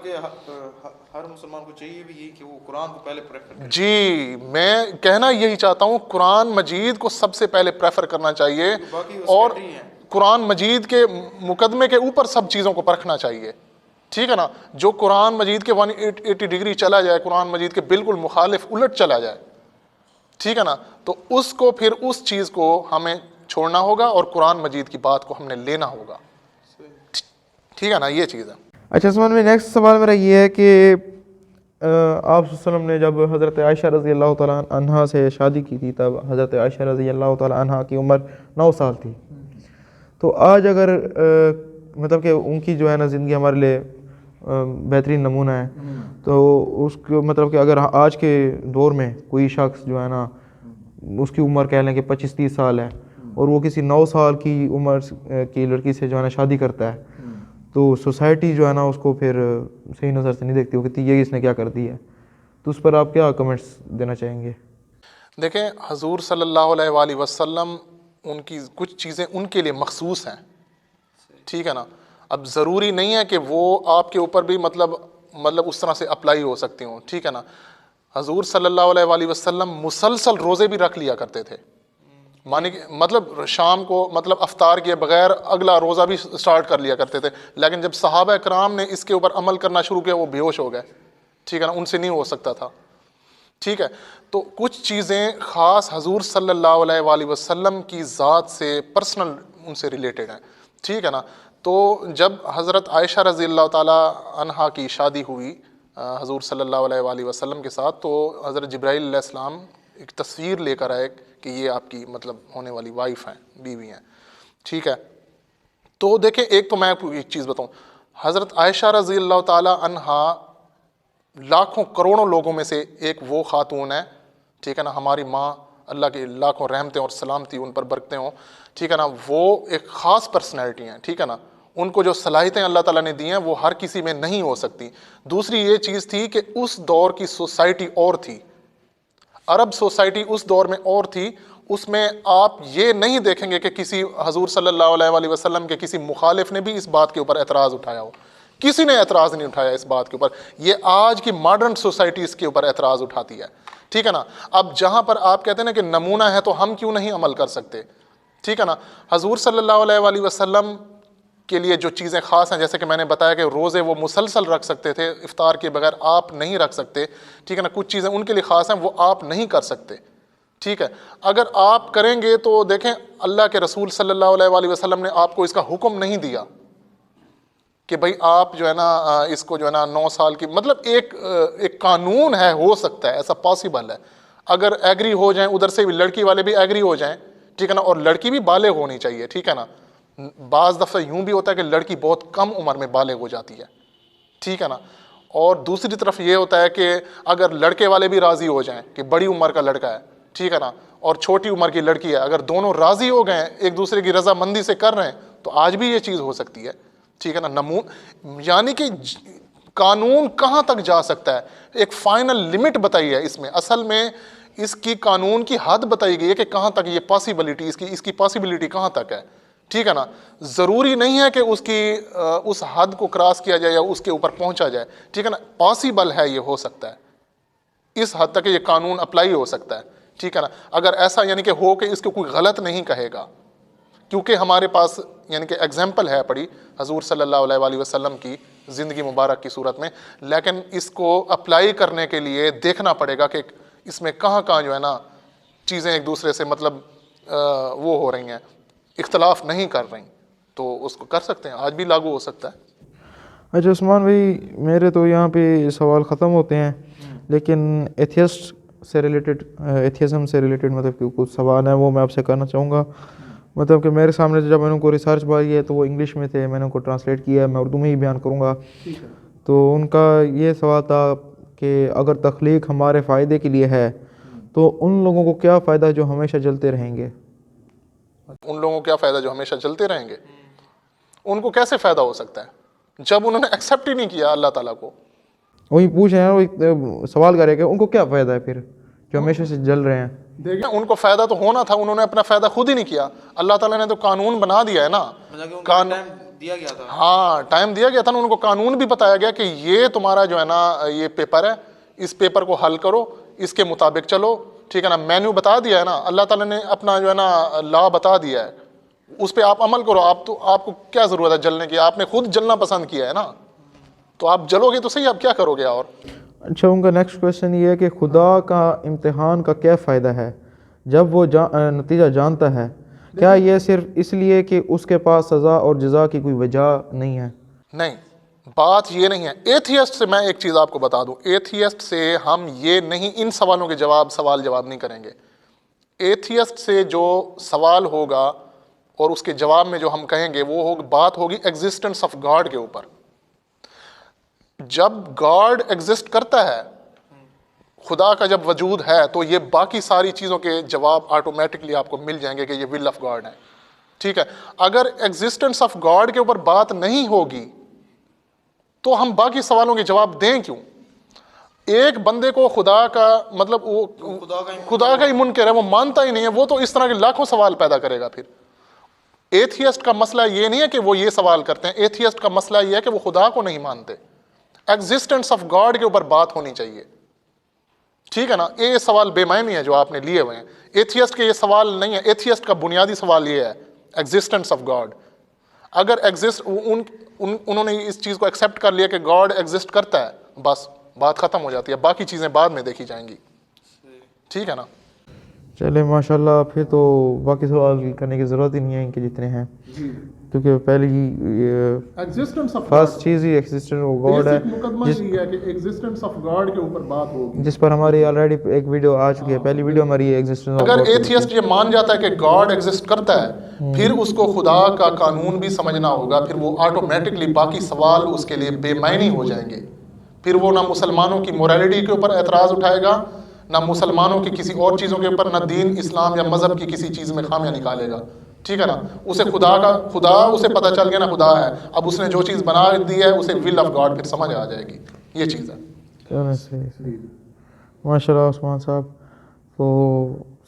ہر مسلمان کو چاہیے بھی یہ کہ وہ قرآن کو پہلے پریفر کرے.
جی میں کہنا یہی چاہتا ہوں قرآن مجید کو سب سے پہلے پریفر کرنا چاہیے اور قرآن مجید کے مقدمے کے اوپر سب چیزوں کو پرکھنا چاہیے. ٹھیک ہے نا. جو قرآن مجید کے 180 ڈگری چلا جائے قرآن مجید کے بالکل مخالف الٹ چلا جائے ٹھیک ہے نا تو اس کو پھر اس چیز کو ہمیں چھوڑنا ہوگا اور قرآن مجید کی بات کو ہم نے لینا ہوگا. ٹھیک ہے نا. یہ چیز ہے.
اچھا عثمان میں نیکسٹ سوال میرا یہ ہے کہ آپ صلی اللہ علیہ وسلم نے جب حضرت عائشہ رضی اللہ تعالیٰ عنہا سے شادی کی تھی تب حضرت عائشہ رضی اللہ تعالیٰ عنہا کی عمر 9 سال تھی. تو آج اگر مطلب کہ ان کی جو ہے نا زندگی ہمارے لیے بہترین نمونہ ہے تو اس کو مطلب کہ اگر آج کے دور میں کوئی شخص جو ہے نا اس کی عمر کہہ لیں کہ 25-30 سال ہے اور وہ کسی 9 سال کی عمر کی لڑکی سے جو ہے نا شادی کرتا ہے تو سوسائٹی جو ہے نا اس کو پھر صحیح نظر سے نہیں دیکھتی وہ کہتی یہ اس نے کیا کر دی ہے. تو اس پر آپ کیا کمنٹس دینا چاہیں گے؟
دیکھیں حضور صلی اللہ علیہ وآلہ وسلم ان کی کچھ چیزیں ان کے لیے مخصوص ہیں. ٹھیک ہے نا. اب ضروری نہیں ہے کہ وہ آپ کے اوپر بھی مطلب اس طرح سے اپلائی ہو سکتی ہوں. ٹھیک ہے نا. حضور صلی اللہ علیہ وآلہ وسلم مسلسل روزے بھی رکھ لیا کرتے تھے. مطلب شام کو افطار کیے بغیر اگلا روزہ بھی سٹارٹ کر لیا کرتے تھے. لیکن جب صحابہ کرام نے اس کے اوپر عمل کرنا شروع کیا وہ بے ہوش ہو گئے. ٹھیک ہے نا. ان سے نہیں ہو سکتا تھا. ٹھیک ہے. تو کچھ چیزیں خاص حضور صلی اللہ علیہ وآلہ وسلم کی ذات سے پرسنل ان سے ریلیٹڈ ہیں. ٹھیک ہے نا. تو جب حضرت عائشہ رضی اللہ تعالیٰ عنہا کی شادی ہوئی حضور صلی اللہ علیہ وآلہ وسلم کے ساتھ تو حضرت جبرائیل علیہ السلام ایک تصویر لے کر آئے کہ یہ آپ کی ہونے والی وائف ہیں بیوی ہیں. ٹھیک ہے. تو دیکھیں ایک تو میں آپ کو ایک چیز بتاؤں حضرت عائشہ رضی اللہ تعالیٰ عنہا لاکھوں کروڑوں لوگوں میں سے ایک وہ خاتون ہے. ٹھیک ہے نا. ہماری ماں اللہ کے لاکھوں رحمتیں اور سلامتی ان پر برکتیں ہوں. ٹھیک ہے نا. وہ ایک خاص پرسنالٹی ہیں. ٹھیک ہے نا. ان کو جو صلاحیتیں اللہ تعالیٰ نے دی ہیں وہ ہر کسی میں نہیں ہو سکتی. دوسری یہ چیز تھی کہ اس دور کی سوسائٹی اور تھی. عرب سوسائٹی اس دور میں اور تھی. اس میں آپ یہ نہیں دیکھیں گے کہ کسی حضور صلی اللہ علیہ وآلہ وسلم کے کسی مخالف نے بھی اس بات کے اوپر اعتراض اٹھایا ہو. کسی نے اعتراض نہیں اٹھایا اس بات کے اوپر. یہ آج کی ماڈرن سوسائٹی اس کے اوپر اعتراض اٹھاتی ہے. ٹھیک ہے نا. اب جہاں پر آپ کہتے ہیں نا کہ نمونہ ہے تو ہم کیوں نہیں عمل کر سکتے. ٹھیک ہے نا. حضور صلی اللہ علیہ وآلہ وسلم کے لیے جو چیزیں خاص ہیں جیسے کہ میں نے بتایا کہ روزے وہ مسلسل رکھ سکتے تھے. افطار کے بغیر آپ نہیں رکھ سکتے. ٹھیک ہے نا. کچھ چیزیں ان کے لیے خاص ہیں وہ آپ نہیں کر سکتے. ٹھیک ہے. اگر آپ کریں گے تو دیکھیں اللہ کے رسول صلی اللہ علیہ وآلہ وسلم نے آپ کو اس کا حکم نہیں دیا کہ بھائی آپ جو ہے نا اس کو جو ہے نا 9 سال کی ایک قانون ہے ہو سکتا ہے ایسا پاسبل ہے اگر ایگری ہو جائیں ادھر سے بھی لڑکی والے بھی ایگری ہو جائیں. ٹھیک ہے نا. اور لڑکی بھی بالغ ہونی چاہیے. ٹھیک ہے نا. بعض دفعہ یوں بھی ہوتا ہے کہ لڑکی بہت کم عمر میں بالغ ہو جاتی ہے، ٹھیک ہے نا، اور دوسری طرف یہ ہوتا ہے کہ اگر لڑکے والے بھی راضی ہو جائیں کہ بڑی عمر کا لڑکا ہے، ٹھیک ہے نا، اور چھوٹی عمر کی لڑکی ہے، اگر دونوں راضی ہو گئے ہیں ایک دوسرے کی رضامندی سے کر رہے ہیں تو آج بھی یہ چیز ہو سکتی ہے، ٹھیک ہے نا۔ یعنی کہ قانون کہاں تک جا سکتا ہے، ایک فائنل لمٹ بتائی ہے اس میں، اصل میں اس کی قانون کی حد بتائی گئی ہے کہ کہاں تک یہ پاسبلٹی، اس کی پاسبلٹی کہاں تک ہے، ٹھیک ہے نا۔ ضروری نہیں ہے کہ اس حد کو کراس کیا جائے یا اس کے اوپر پہنچا جائے، ٹھیک ہے نا، پاسبل ہے، یہ ہو سکتا ہے، اس حد تک کہ یہ قانون اپلائی ہو سکتا ہے، ٹھیک ہے نا۔ اگر ایسا یعنی کہ ہو کہ اس کو کوئی غلط نہیں کہے گا، کیونکہ ہمارے پاس یعنی کہ ایگزامپل ہے پڑی حضور صلی اللہ علیہ وآلہ وسلم کی زندگی مبارک کی صورت میں، لیکن اس کو اپلائی کرنے کے لیے دیکھنا پڑے گا کہ اس میں کہاں کہاں جو ہے نا چیزیں ایک دوسرے سے مطلب وہ ہو رہی ہیں، اختلاف نہیں کر رہی، تو اس کو کر سکتے ہیں، آج بھی لاگو ہو سکتا ہے۔
اچھا عثمان بھائی، میرے تو یہاں پہ سوال ختم ہوتے ہیں، لیکن ایتھیسٹ سے ریلیٹڈ، ایتھیزم سے ریلیٹڈ مطلب کہ کچھ سوال ہیں وہ میں آپ سے کرنا چاہوں گا۔ مطلب کہ میرے سامنے جب میں نے ان کو ریسرچ پائی ہے تو وہ انگلش میں تھے، میں نے ان کو ٹرانسلیٹ کیا ہے، میں اردو میں ہی بیان کروں گا۔ تو ان کا یہ سوال تھا کہ اگر تخلیق ہمارے فائدے کے لیے ہے تو ان لوگوں کو کیا فائدہ جو ہمیشہ جلتے رہیں گے؟
ان لوگوں کو کیا فائدہ جو ہمیشہ جلتے رہیں گے؟ ان کو کیسے فائدہ ہو سکتا ہے جب انہوں نے ایکسیپٹ ہی نہیں کیا اللہ تعالیٰ کو؟
وہی پوچھ رہے ہیں، وہ سوال کر رہے کہ ان کو کیا فائدہ ہے پھر جو ہمیشہ سے جل رہے ہیں؟
دیکھیں ان کو فائدہ تو ہونا تھا، انہوں نے اپنا فائدہ خود ہی نہیں کیا، اللہ تعالیٰ نے تو قانون بنا دیا ہے نا،
دیا گیا تھا،
ہاں ٹائم دیا گیا تھا نا، ان کو قانون بھی بتایا گیا کہ یہ تمہارا جو ہے نا یہ پیپر ہے، اس پیپر کو حل کرو، اس کے مطابق چلو، ٹھیک ہے نا، مینیو بتا دیا ہے نا، اللہ تعالیٰ نے اپنا جو ہے نا لا بتا دیا ہے، اس پہ آپ عمل کرو، آپ کو کیا ضرورت ہے جلنے کی؟ آپ نے خود جلنا پسند کیا ہے نا، تو آپ جلو گے تو صحیح، آپ کیا کرو گے اور؟
اچھا، ان کا نیکسٹ کویشچن یہ ہے کہ خدا کا امتحان کا کیا فائدہ ہے جب وہ نتیجہ جانتا ہے؟ کیا یہ صرف اس لیے کہ اس کے پاس سزا اور جزا کی کوئی وجہ نہیں ہے؟
نہیں، بات یہ نہیں ہے۔ ایتھیسٹ سے میں ایک چیز آپ کو بتا دوں، ایتھیسٹ سے ہم یہ نہیں، ان سوالوں کے سوال جواب نہیں کریں گے۔ ایتھیسٹ سے جو سوال ہوگا اور اس کے جواب میں جو ہم کہیں گے وہ بات ہوگی ایگزسٹنس آف گاڈ کے اوپر۔ جب گاڈ ایگزسٹ کرتا ہے، خدا کا جب وجود ہے، تو یہ باقی ساری چیزوں کے جواب آٹومیٹکلی آپ کو مل جائیں گے کہ یہ ول آف گاڈ ہے، ٹھیک ہے۔ اگر ایگزسٹنس آف گاڈ کے اوپر بات نہیں ہوگی تو ہم باقی سوالوں کے جواب دیں کیوں؟ ایک بندے کو خدا کا مطلب وہ خدا کا ہی منکر ہے، وہ مانتا ہی نہیں ہے، وہ تو اس طرح کے لاکھوں سوال پیدا کرے گا۔ پھر ایتھیسٹ کا مسئلہ یہ نہیں ہے کہ وہ یہ سوال کرتے ہیں، ایتھیسٹ کا مسئلہ یہ ہے کہ وہ خدا کو نہیں مانتے۔ ایگزسٹنس آف گاڈ کے اوپر بات ہونی چاہیے، ٹھیک ہے نا۔ یہ سوال بے معنی ہے جو آپ نے لیے ہوئے ہیں، ایتھیسٹ کے یہ سوال نہیں ہے۔ ایتھیسٹ کا بنیادی سوال یہ ہے ایگزسٹنس آف گاڈ۔ اگر انہوں نے اس چیز کو ایکسیپٹ کر لیا کہ گاڈ ایگزسٹ کرتا ہے، بس بات ختم ہو جاتی ہے، باقی چیزیں بعد میں دیکھی جائیں گی، ٹھیک ہے نا۔
چلے ماشاءاللہ، پھر تو باقی سوال کرنے کی ضرورت ہی نہیں ہے ان کے جتنے ہیں، کیونکہ پہلے ہی
ایگزسٹنس آف
فرسٹ چیز ہی ایگزسٹنس آف گاڈ ہے،
مقدمہ یہ ہے کہ ایگزسٹنس آف گاڈ کے اوپر بات ہوگی،
جس پر ہماری آلریڈی ایک ویڈیو آ چکی ہے، پہلی ویڈیو ہماری ایگزسٹنس آف
اگر
گاڈ۔
ایتھیسٹ یہ مان جاتا ہے کہ گاڈ ایگزسٹ کرتا ہے، پھر اس کو خدا کا قانون بھی سمجھنا ہوگا، پھر وہ آٹومیٹکلی باقی سوال اس کے لیے بے معنی ہو جائیں گے۔ پھر وہ نہ مسلمانوں کی موریلٹی کے اوپر اعتراض اٹھائے گا، نہ مسلمانوں کی کسی اور چیزوں کے اوپر، نہ دین اسلام یا مذہب کی کسی چیز میں خامیاں نکالے گا، ٹھیک ہے نا۔ اسے خدا اسے پتہ چل گیا نا خدا ہے، اب اس نے جو چیز بنا دی ہے اسے ول آف گاڈ پھر سمجھ آ جائے گی، یہ چیز ہے۔
صحیح ماشاء اللہ عثمان صاحب، تو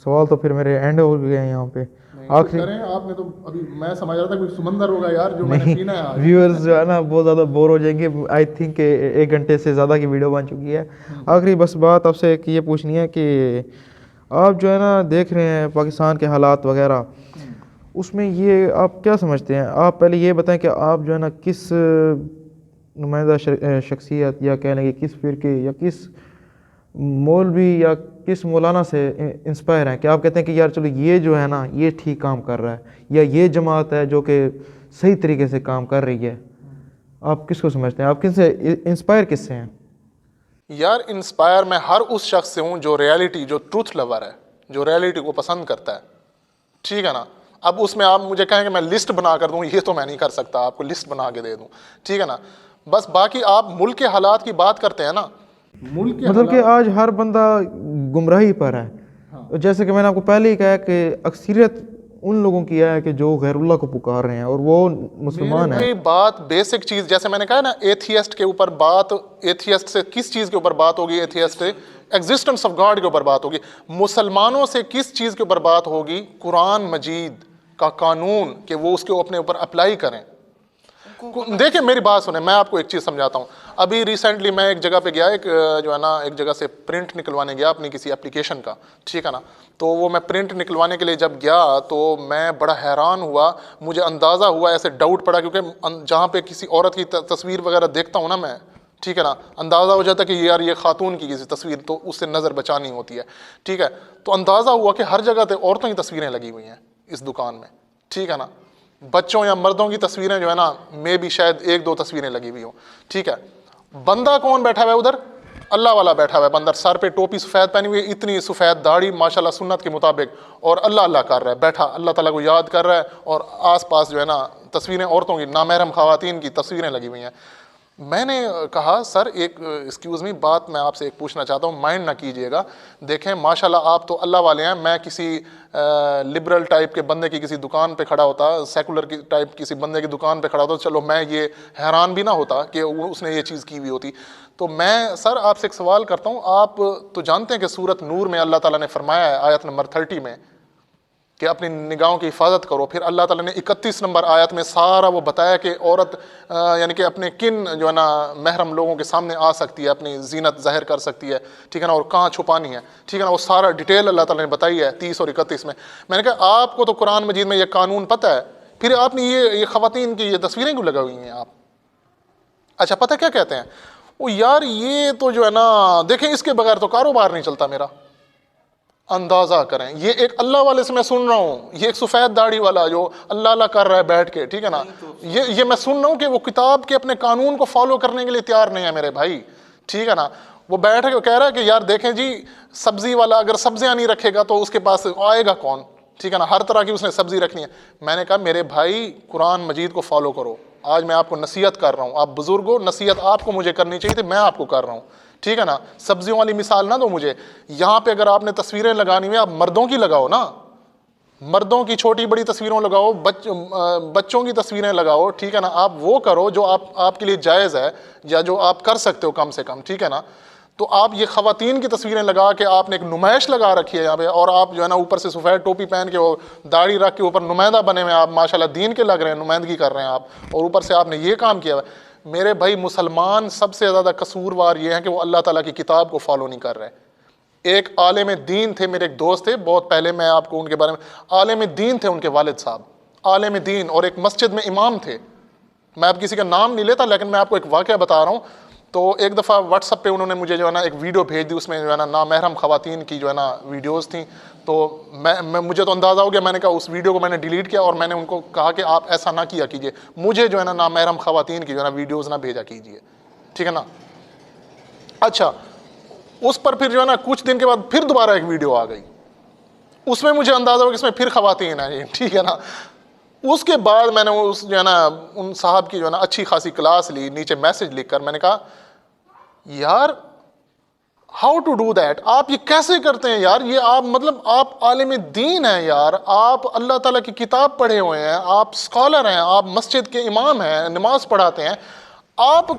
سوال تو پھر میرے اینڈ ہو گئے ہیں یہاں پہ۔ آخری
آپ نے تو ابھی میں سمجھ رہا تھا کوئی سمندر ہوگا یار جو میں نے پینا ہے۔
ویورز جو ہے نا بہت زیادہ بور ہو جائیں گے، آئی تھنک کہ 1 گھنٹے سے زیادہ کی ویڈیو بن چکی ہے۔ آخری بس بات آپ سے یہ پوچھنی ہے کہ آپ جو ہے نا دیکھ رہے ہیں پاکستان کے حالات وغیرہ، اس میں یہ آپ کیا سمجھتے ہیں؟ آپ پہلے یہ بتائیں کہ آپ جو ہے نا کس نمائندہ شخصیت یا کہہ لیں گے کس فرقے یا کس مولوی یا کس مولانا سے انسپائر ہیں کہ آپ کہتے ہیں کہ یار چلو یہ جو ہے نا یہ ٹھیک کام کر رہا ہے، یا یہ جماعت ہے جو کہ صحیح طریقے سے کام کر رہی ہے؟ آپ کس کو سمجھتے ہیں؟ آپ کس سے انسپائر کس سے ہیں؟
یار انسپائر میں ہر اس شخص سے ہوں جو ریالٹی، جو ٹروتھ لور ہے، جو ریالٹی کو پسند کرتا ہے، ٹھیک ہے نا۔ اب اس میں آپ مجھے کہیں کہ میں لسٹ بنا کر دوں، یہ تو میں نہیں کر سکتا، آپ کو لسٹ بنا کے دے دوں، ٹھیک ہے نا. بس باقی آپ ملک کے حالات کی بات کرتے ہیں نا، ملک کے
مطلب کہ آج ہر بندہ گمراہی پر ہے. جیسے کہ میں نے آپ کو پہلے ہی کہا کہ اکثریت ان لوگوں کی ہے کہ جو غیر اللہ کو پکار رہے ہیں اور وہ مسلمان ہیں.
میری بات بیسک چیز جیسے میں نے کہا نا، ایتھیسٹ کے اوپر بات، ایتھیسٹ سے کس چیز کے اوپر بات ہوگی؟ ایتھیسٹ سے ایگزسٹنس آف گاڈ کے اوپر بات ہوگی. مسلمانوں سے کس چیز کے اوپر بات ہوگی؟ قرآن مجید کا قانون، کہ وہ اس کے اپنے اوپر اپلائی کریں. دیکھیں میری بات سنیں، میں آپ کو ایک چیز سمجھاتا ہوں. ابھی ریسنٹلی میں ایک جگہ پہ گیا، ایک جو ہے نا ایک جگہ سے پرنٹ نکلوانے گیا اپنی کسی اپلیکیشن کا، ٹھیک ہے نا. تو وہ میں پرنٹ نکلوانے کے لیے جب گیا تو میں بڑا حیران ہوا، مجھے اندازہ ہوا، ایسے ڈاؤٹ پڑا، کیونکہ جہاں پہ کسی عورت کی تصویر وغیرہ دیکھتا ہوں نا میں، ٹھیک ہے نا، اندازہ ہو جاتا ہے کہ یار یہ خاتون کی کسی تصویر، تو اس سے نظر بچانی ہوتی ہے، ٹھیک ہے. تو اندازہ ہوا کہ ہر جگہ پہ عورتوں کی تصویریں لگی ہوئی ہیں اس دکان میں، ٹھیک ہے نا. بچوں یا مردوں کی تصویریں جو ہے نا میں بھی شاید 1-2 تصویریں لگی ہوئی ہوں، ٹھیک ہے. بندہ کون بیٹھا ہوا ہے ادھر؟ اللہ والا بیٹھا ہوا ہے بندر، سر پہ ٹوپی سفید پہنی ہوئی ہے، اتنی سفید داڑھی ماشاءاللہ سنت کے مطابق، اور اللہ اللہ کر رہا ہے بیٹھا، اللہ تعالیٰ کو یاد کر رہا ہے، اور آس پاس جو ہے نا تصویریں عورتوں کی، نامحرم خواتین کی تصویریں لگی ہوئی ہیں. میں نے کہا سر ایک ایکسکیوز می، بات میں آپ سے ایک پوچھنا چاہتا ہوں، مائنڈ نہ کیجئے گا. دیکھیں ماشاءاللہ آپ تو اللہ والے ہیں، میں کسی لبرل ٹائپ کے بندے کی کسی دکان پہ کھڑا ہوتا، سیکولر کی ٹائپ کسی بندے کی دکان پہ کھڑا ہوتا، چلو میں یہ حیران بھی نہ ہوتا کہ اس نے یہ چیز کی ہوئی ہوتی. تو میں سر آپ سے ایک سوال کرتا ہوں، آپ تو جانتے ہیں کہ سورۃ نور میں اللہ تعالیٰ نے فرمایا ہے آیت نمبر 30 میں کہ اپنی نگاہوں کی حفاظت کرو. پھر اللہ تعالیٰ نے 31 نمبر آیت میں سارا وہ بتایا کہ عورت یعنی کہ اپنے کن جو ہے نا محرم لوگوں کے سامنے آ سکتی ہے، اپنی زینت ظاہر کر سکتی ہے، ٹھیک ہے نا، اور کہاں چھپانی ہے، ٹھیک ہے نا، وہ سارا ڈیٹیل اللہ تعالیٰ نے بتائی ہے 30 اور 31 میں. میں نے کہا آپ کو تو قرآن مجید میں یہ قانون پتہ ہے، پھر آپ نے یہ خواتین کی یہ تصویریں کیوں لگا ہوئی ہیں آپ؟ اچھا پتہ کیا کہتے ہیں وہ، یار یہ تو جو ہے نا دیکھیں اس کے بغیر تو کاروبار نہیں چلتا میرا. اندازہ کریں، یہ ایک اللہ والے سے میں سن رہا ہوں، یہ ایک سفید داڑھی والا جو اللہ اللہ کر رہا ہے بیٹھ کے، ٹھیک ہے نا، یہ میں سن رہا ہوں کہ وہ کتاب کے اپنے قانون کو فالو کرنے کے لیے تیار نہیں ہے میرے بھائی، ٹھیک ہے نا. وہ بیٹھ کے کہہ رہا ہے کہ یار دیکھیں جی سبزی والا اگر سبزیاں نہیں رکھے گا تو اس کے پاس آئے گا کون، ٹھیک ہے نا، ہر طرح کی اس نے سبزی رکھنی ہے. میں نے کہا میرے بھائی قرآن مجید کو فالو کرو. آج میں آپ کو نصیحت کر رہا ہوں، آپ بزرگوں نصیحت آپ کو مجھے کرنی چاہیے تھی، میں آپ کو کر رہا ہوں، ٹھیک ہے نا. سبزیوں والی مثال نہ دو مجھے. یہاں پہ اگر آپ نے تصویریں لگانی ہوئی آپ مردوں کی لگاؤ نا، مردوں کی چھوٹی بڑی تصویروں لگاؤ، بچوں کی تصویریں لگاؤ، ٹھیک ہے نا. آپ وہ کرو جو آپ کے لیے جائز ہے یا جو آپ کر سکتے ہو کم سے کم، ٹھیک ہے نا. تو آپ یہ خواتین کی تصویریں لگا کے آپ نے ایک نمائش لگا رکھی ہے یہاں پہ، اور آپ جو ہے نا اوپر سے سفید ٹوپی پہن کے وہ داڑھی رکھ کے اوپر نمائندہ بنے ہوئے، آپ ماشاءاللہ دین کے لگ رہے ہیں، نمائندگی کر رہے ہیں آپ، اور اوپر سے آپ نے یہ کام کیا ہے. میرے بھائی مسلمان سب سے زیادہ قصوروار یہ ہیں کہ وہ اللہ تعالیٰ کی کتاب کو فالو نہیں کر رہے. ایک عالم دین تھے، میرے ایک دوست تھے بہت پہلے، میں آپ کو ان کے بارے میں، عالم دین تھے ان کے والد صاحب، عالم دین، اور ایک مسجد میں امام تھے. میں اب کسی کا نام نہیں لیتا لیکن میں آپ کو ایک واقعہ بتا رہا ہوں. تو ایک دفعہ واٹس ایپ پہ انہوں نے مجھے جو ہے نا ایک ویڈیو بھیج دی، اس میں جو ہے نا نامحرم خواتین کی جو ہے نا ویڈیوز تھیں. تو مجھے تو اندازہ ہو گیا، میں نے کہا اس ویڈیو کو میں نے ڈیلیٹ کیا، اور میں نے ان کو کہا کہ آپ ایسا نہ کیا کیجیے، مجھے جو ہے نا نامحرم خواتین کی جو ہے نا ویڈیوز نہ بھیجا کیجیے، ٹھیک ہے نا. اچھا اس پر پھر جو ہے نا کچھ دن کے بعد پھر دوبارہ ایک ویڈیو آ گئی، اس میں مجھے اندازہ ہو کہ اس میں پھر خواتین ہیں، ٹھیک ہے نا. اس کے بعد میں نے اس جو ہے نا ان صاحب کی جو ہے نا اچھی خاصی کلاس لی، نیچے میسج لکھ کر میں نے کہا یار ہاؤ ٹو ڈو دیٹ، آپ یہ کیسے کرتے ہیں یار، یہ آپ مطلب آپ عالم دین ہیں یار، آپ اللہ تعالیٰ کی کتاب پڑھے ہوئے ہیں، آپ اسکالر ہیں، آپ مسجد کے امام ہیں، نماز پڑھاتے ہیں، آپ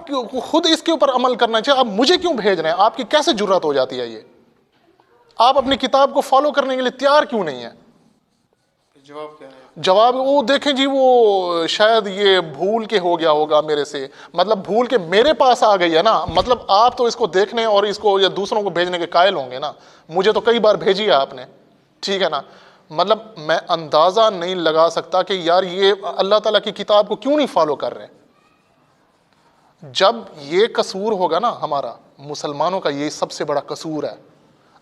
خود اس کے اوپر عمل کرنا چاہیے، آپ مجھے کیوں بھیج رہے ہیں؟ آپ کی کیسے جرات ہو جاتی ہے یہ؟ آپ اپنی کتاب کو فالو کرنے کے لیے تیار کیوں نہیں ہیں؟
جواب کیا ہے؟
جواب وہ دیکھیں جی، وہ شاید یہ بھول کے ہو گیا ہوگا میرے سے، مطلب بھول کے میرے پاس آ گئی ہے نا. مطلب آپ تو اس کو دیکھنے اور اس کو یا دوسروں کو بھیجنے کے قائل ہوں گے نا، مجھے تو کئی بار بھیجی ہے آپ نے، ٹھیک ہے نا. مطلب میں اندازہ نہیں لگا سکتا کہ یار یہ اللہ تعالیٰ کی کتاب کو کیوں نہیں فالو کر رہے. جب یہ قصور ہوگا نا ہمارا مسلمانوں کا، یہ سب سے بڑا قصور ہے.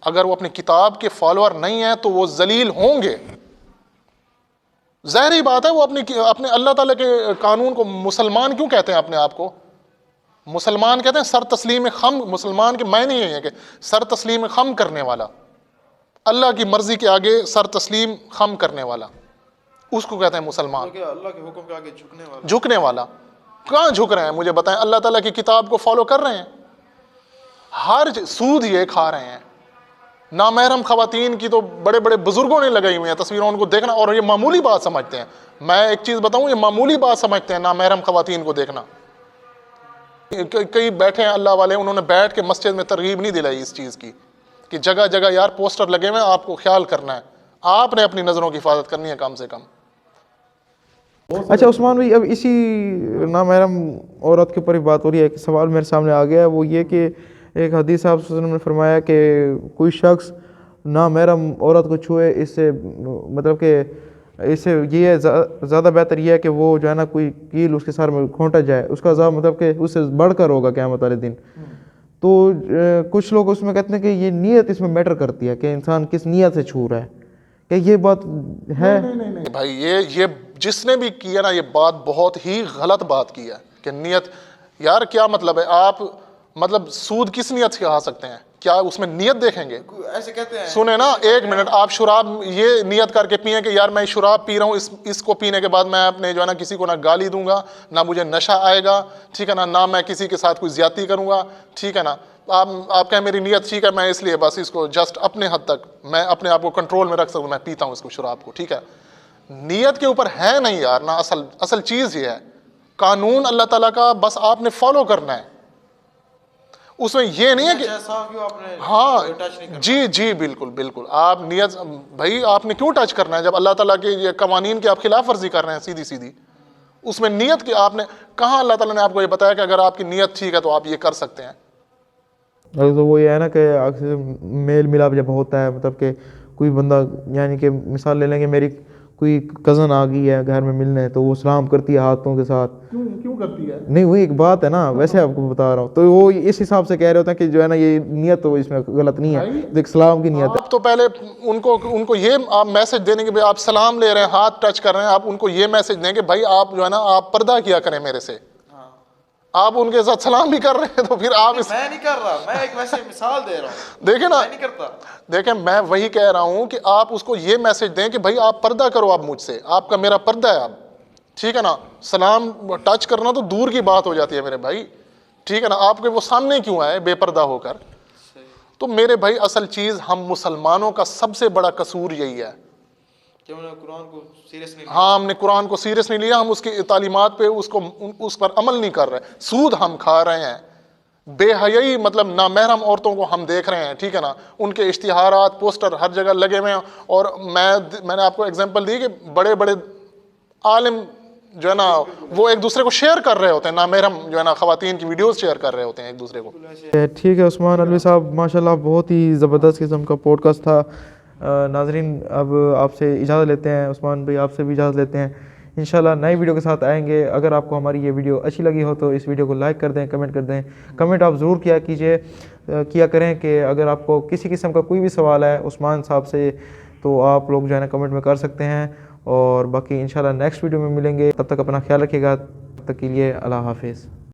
اگر وہ اپنی کتاب کے فالوور نہیں ہیں تو وہ ذلیل ہوں گے. ظاہری بات ہے، وہ اپنے اللہ تعالیٰ کے قانون کو مسلمان کیوں کہتے ہیں اپنے آپ کو؟ مسلمان کہتے ہیں سر تسلیم خم، مسلمان کے معنی یہ ہے کہ سر تسلیم خم کرنے والا، اللہ کی مرضی کے آگے سر تسلیم خم کرنے والا. اس کو کہتے ہیں مسلمان.
کہ اللہ کے حکم کے آگے جھکنے والا.
جھکنے والا کہاں جھک رہے ہیں مجھے بتائیں؟ اللہ تعالیٰ کی کتاب کو فالو کر رہے ہیں؟ ہر سود یہ کھا رہے ہیں. نامحرم خواتین کی تو بڑے بڑے بزرگوں نے لگائی ہوئی ہیں تصویروں، ان کو دیکھنا، اور یہ معمولی بات سمجھتے ہیں. میں ایک چیز بتاؤں، یہ معمولی بات سمجھتے ہیں نامحرم خواتین کو دیکھنا. کئی بیٹھے ہیں اللہ والے، انہوں نے بیٹھ کے مسجد میں ترغیب نہیں دلائی اس چیز کی کہ جگہ جگہ یار پوسٹر لگے ہوئے ہیں، آپ کو خیال کرنا ہے، آپ نے اپنی نظروں کی حفاظت کرنی ہے کم سے کم.
اچھا عثمان بھائی، اب اسی نامحرم عورت کے اوپر ہی بات ہو رہی ہے. ایک سوال میرے سامنے آ گیا ہے، وہ یہ کہ ایک حدیث آپ صلی اللہ علیہ وسلم نے فرمایا کہ کوئی شخص نامحرم عورت کو چھوئے، اس سے مطلب کہ اس سے یہ ہے زیادہ بہتر یہ ہے کہ وہ جو ہے نا کوئی کیل اس کے سر میں کھونٹا جائے، اس کا عذاب مطلب کہ اس سے بڑھ کر ہوگا قیامت والے دن. تو کچھ لوگ اس میں کہتے ہیں کہ یہ نیت اس میں میٹر کرتی ہے کہ انسان کس نیت سے چھو رہا ہے. کہ یہ بات ہے؟
نہیں بھائی، یہ جس نے بھی کیا نا یہ بات بہت ہی غلط بات کی ہے کہ نیت. یار کیا مطلب ہے؟ آپ مطلب سود کس نیت سے کھا سکتے ہیں؟ کیا اس میں نیت دیکھیں گے؟
ایسے کہتے ہیں.
سنیں نا ایک منٹ، آپ شراب یہ نیت کر کے پئیں کہ یار میں شراب پی رہا ہوں، اس کو پینے کے بعد میں اپنے جو ہے نا کسی کو نہ گالی دوں گا، نہ مجھے نشہ آئے گا، ٹھیک ہے نا، نہ میں کسی کے ساتھ کوئی زیادتی کروں گا، ٹھیک ہے نا. آپ کہیں میری نیت ٹھیک ہے، میں اس لیے بس اس کو جسٹ اپنے حد تک میں اپنے آپ کو کنٹرول میں رکھ سکوں، میں پیتا ہوں اس کو شراب کو، ٹھیک ہے. نیت کے اوپر ہے نہیں یار نا. اصل چیز یہ ہے، قانون اللہ تعالیٰ کا بس آپ نے فالو کرنا ہے. اس میں یہ نہیں ہے کہ ہاں جی بالکل آپ نیت بھائی آپ نے کیوں ٹچ کرنا ہے جب اللہ تعالیٰ کے یہ قوانین کی آپ خلاف ورزی کر رہے ہیں سیدھی. اس میں نیت کی آپ نے کہاں اللہ تعالیٰ نے آپ کو یہ بتایا کہ اگر آپ کی نیت ٹھیک ہے تو آپ یہ کر سکتے ہیں.
تو وہ یہ ہے نا کہ اکثر میل ملاپ جب ہوتا ہے، مطلب کہ کوئی بندہ، یعنی کہ مثال لے لیں کہ میری کوئی کزن آ گئی ہے گھر میں ملنے، تو وہ سلام کرتی ہے ہاتھوں کے ساتھ.
کیوں کرتی ہے؟
نہیں وہی ایک بات ہے نا، ویسے آپ کو بتا رہا ہوں. تو وہ اس حساب سے کہہ رہے ہوتے ہیں کہ جو ہے نا یہ نیت تو اس میں غلط نہیں ہے، ایک سلام کی نیت ہے.
آپ تو پہلے ان کو یہ آپ میسج دینے کہ آپ سلام لے رہے ہیں، ہاتھ ٹچ کر رہے ہیں، آپ ان کو یہ میسج دیں کہ بھائی آپ جو ہے نا آپ پردہ کیا کریں میرے سے. آپ ان کے ساتھ سلام بھی کر رہے ہیں تو پھر آپ
میں نہیں کر رہا، میں ایک ویسے مثال دے رہا ہوں.
دیکھیں نا،
میں نہیں کرتا.
دیکھیں میں وہی کہہ رہا ہوں کہ آپ اس کو یہ میسج دیں کہ بھائی آپ پردہ کرو، آپ مجھ سے، آپ کا میرا پردہ ہے اب، ٹھیک ہے نا. سلام ٹچ کرنا تو دور کی بات ہو جاتی ہے میرے بھائی، ٹھیک ہے نا. آپ کے وہ سامنے کیوں آئے بے پردہ ہو کر؟ تو میرے بھائی اصل چیز ہم مسلمانوں کا سب سے بڑا قصور یہی ہے
کہ ہم نے قرآن کو سیریس نہیں لیا.
ہاں ہم نے قرآن کو سیریس نہیں لیا، ہم اس کی تعلیمات پہ اس پر عمل نہیں کر رہے. سود ہم کھا رہے ہیں، بے حیائی مطلب نامحرم عورتوں کو ہم دیکھ رہے ہیں، ٹھیک ہے نا. ان کے اشتہارات پوسٹر ہر جگہ لگے ہوئے ہیں. اور میں نے آپ کو ایگزامپل دی کہ بڑے بڑے عالم جو ہے نا وہ ایک دوسرے کو شیئر کر رہے ہوتے ہیں، نامحرم جو ہے نا خواتین کی ویڈیوز شیئر کر رہے ہوتے ہیں ایک دوسرے کو.
ٹھیک ہے عثمان علوی صاحب، ماشاءاللہ بہت ہی زبردست قسم کا پوڈ کاسٹ تھا. ناظرین اب آپ سے اجازت لیتے ہیں، عثمان بھائی آپ سے بھی اجازت لیتے ہیں. انشاءاللہ نئی ویڈیو کے ساتھ آئیں گے. اگر آپ کو ہماری یہ ویڈیو اچھی لگی ہو تو اس ویڈیو کو لائک کر دیں، کمنٹ کر دیں. کمنٹ آپ ضرور کیا کریں کہ اگر آپ کو کسی قسم کا کوئی بھی سوال ہے عثمان صاحب سے تو آپ لوگ جو ہے نا کمنٹ میں کر سکتے ہیں. اور باقی انشاءاللہ نیکسٹ ویڈیو میں ملیں گے. تب تک اپنا خیال رکھیے گا. تب تک کے لیے اللہ حافظ.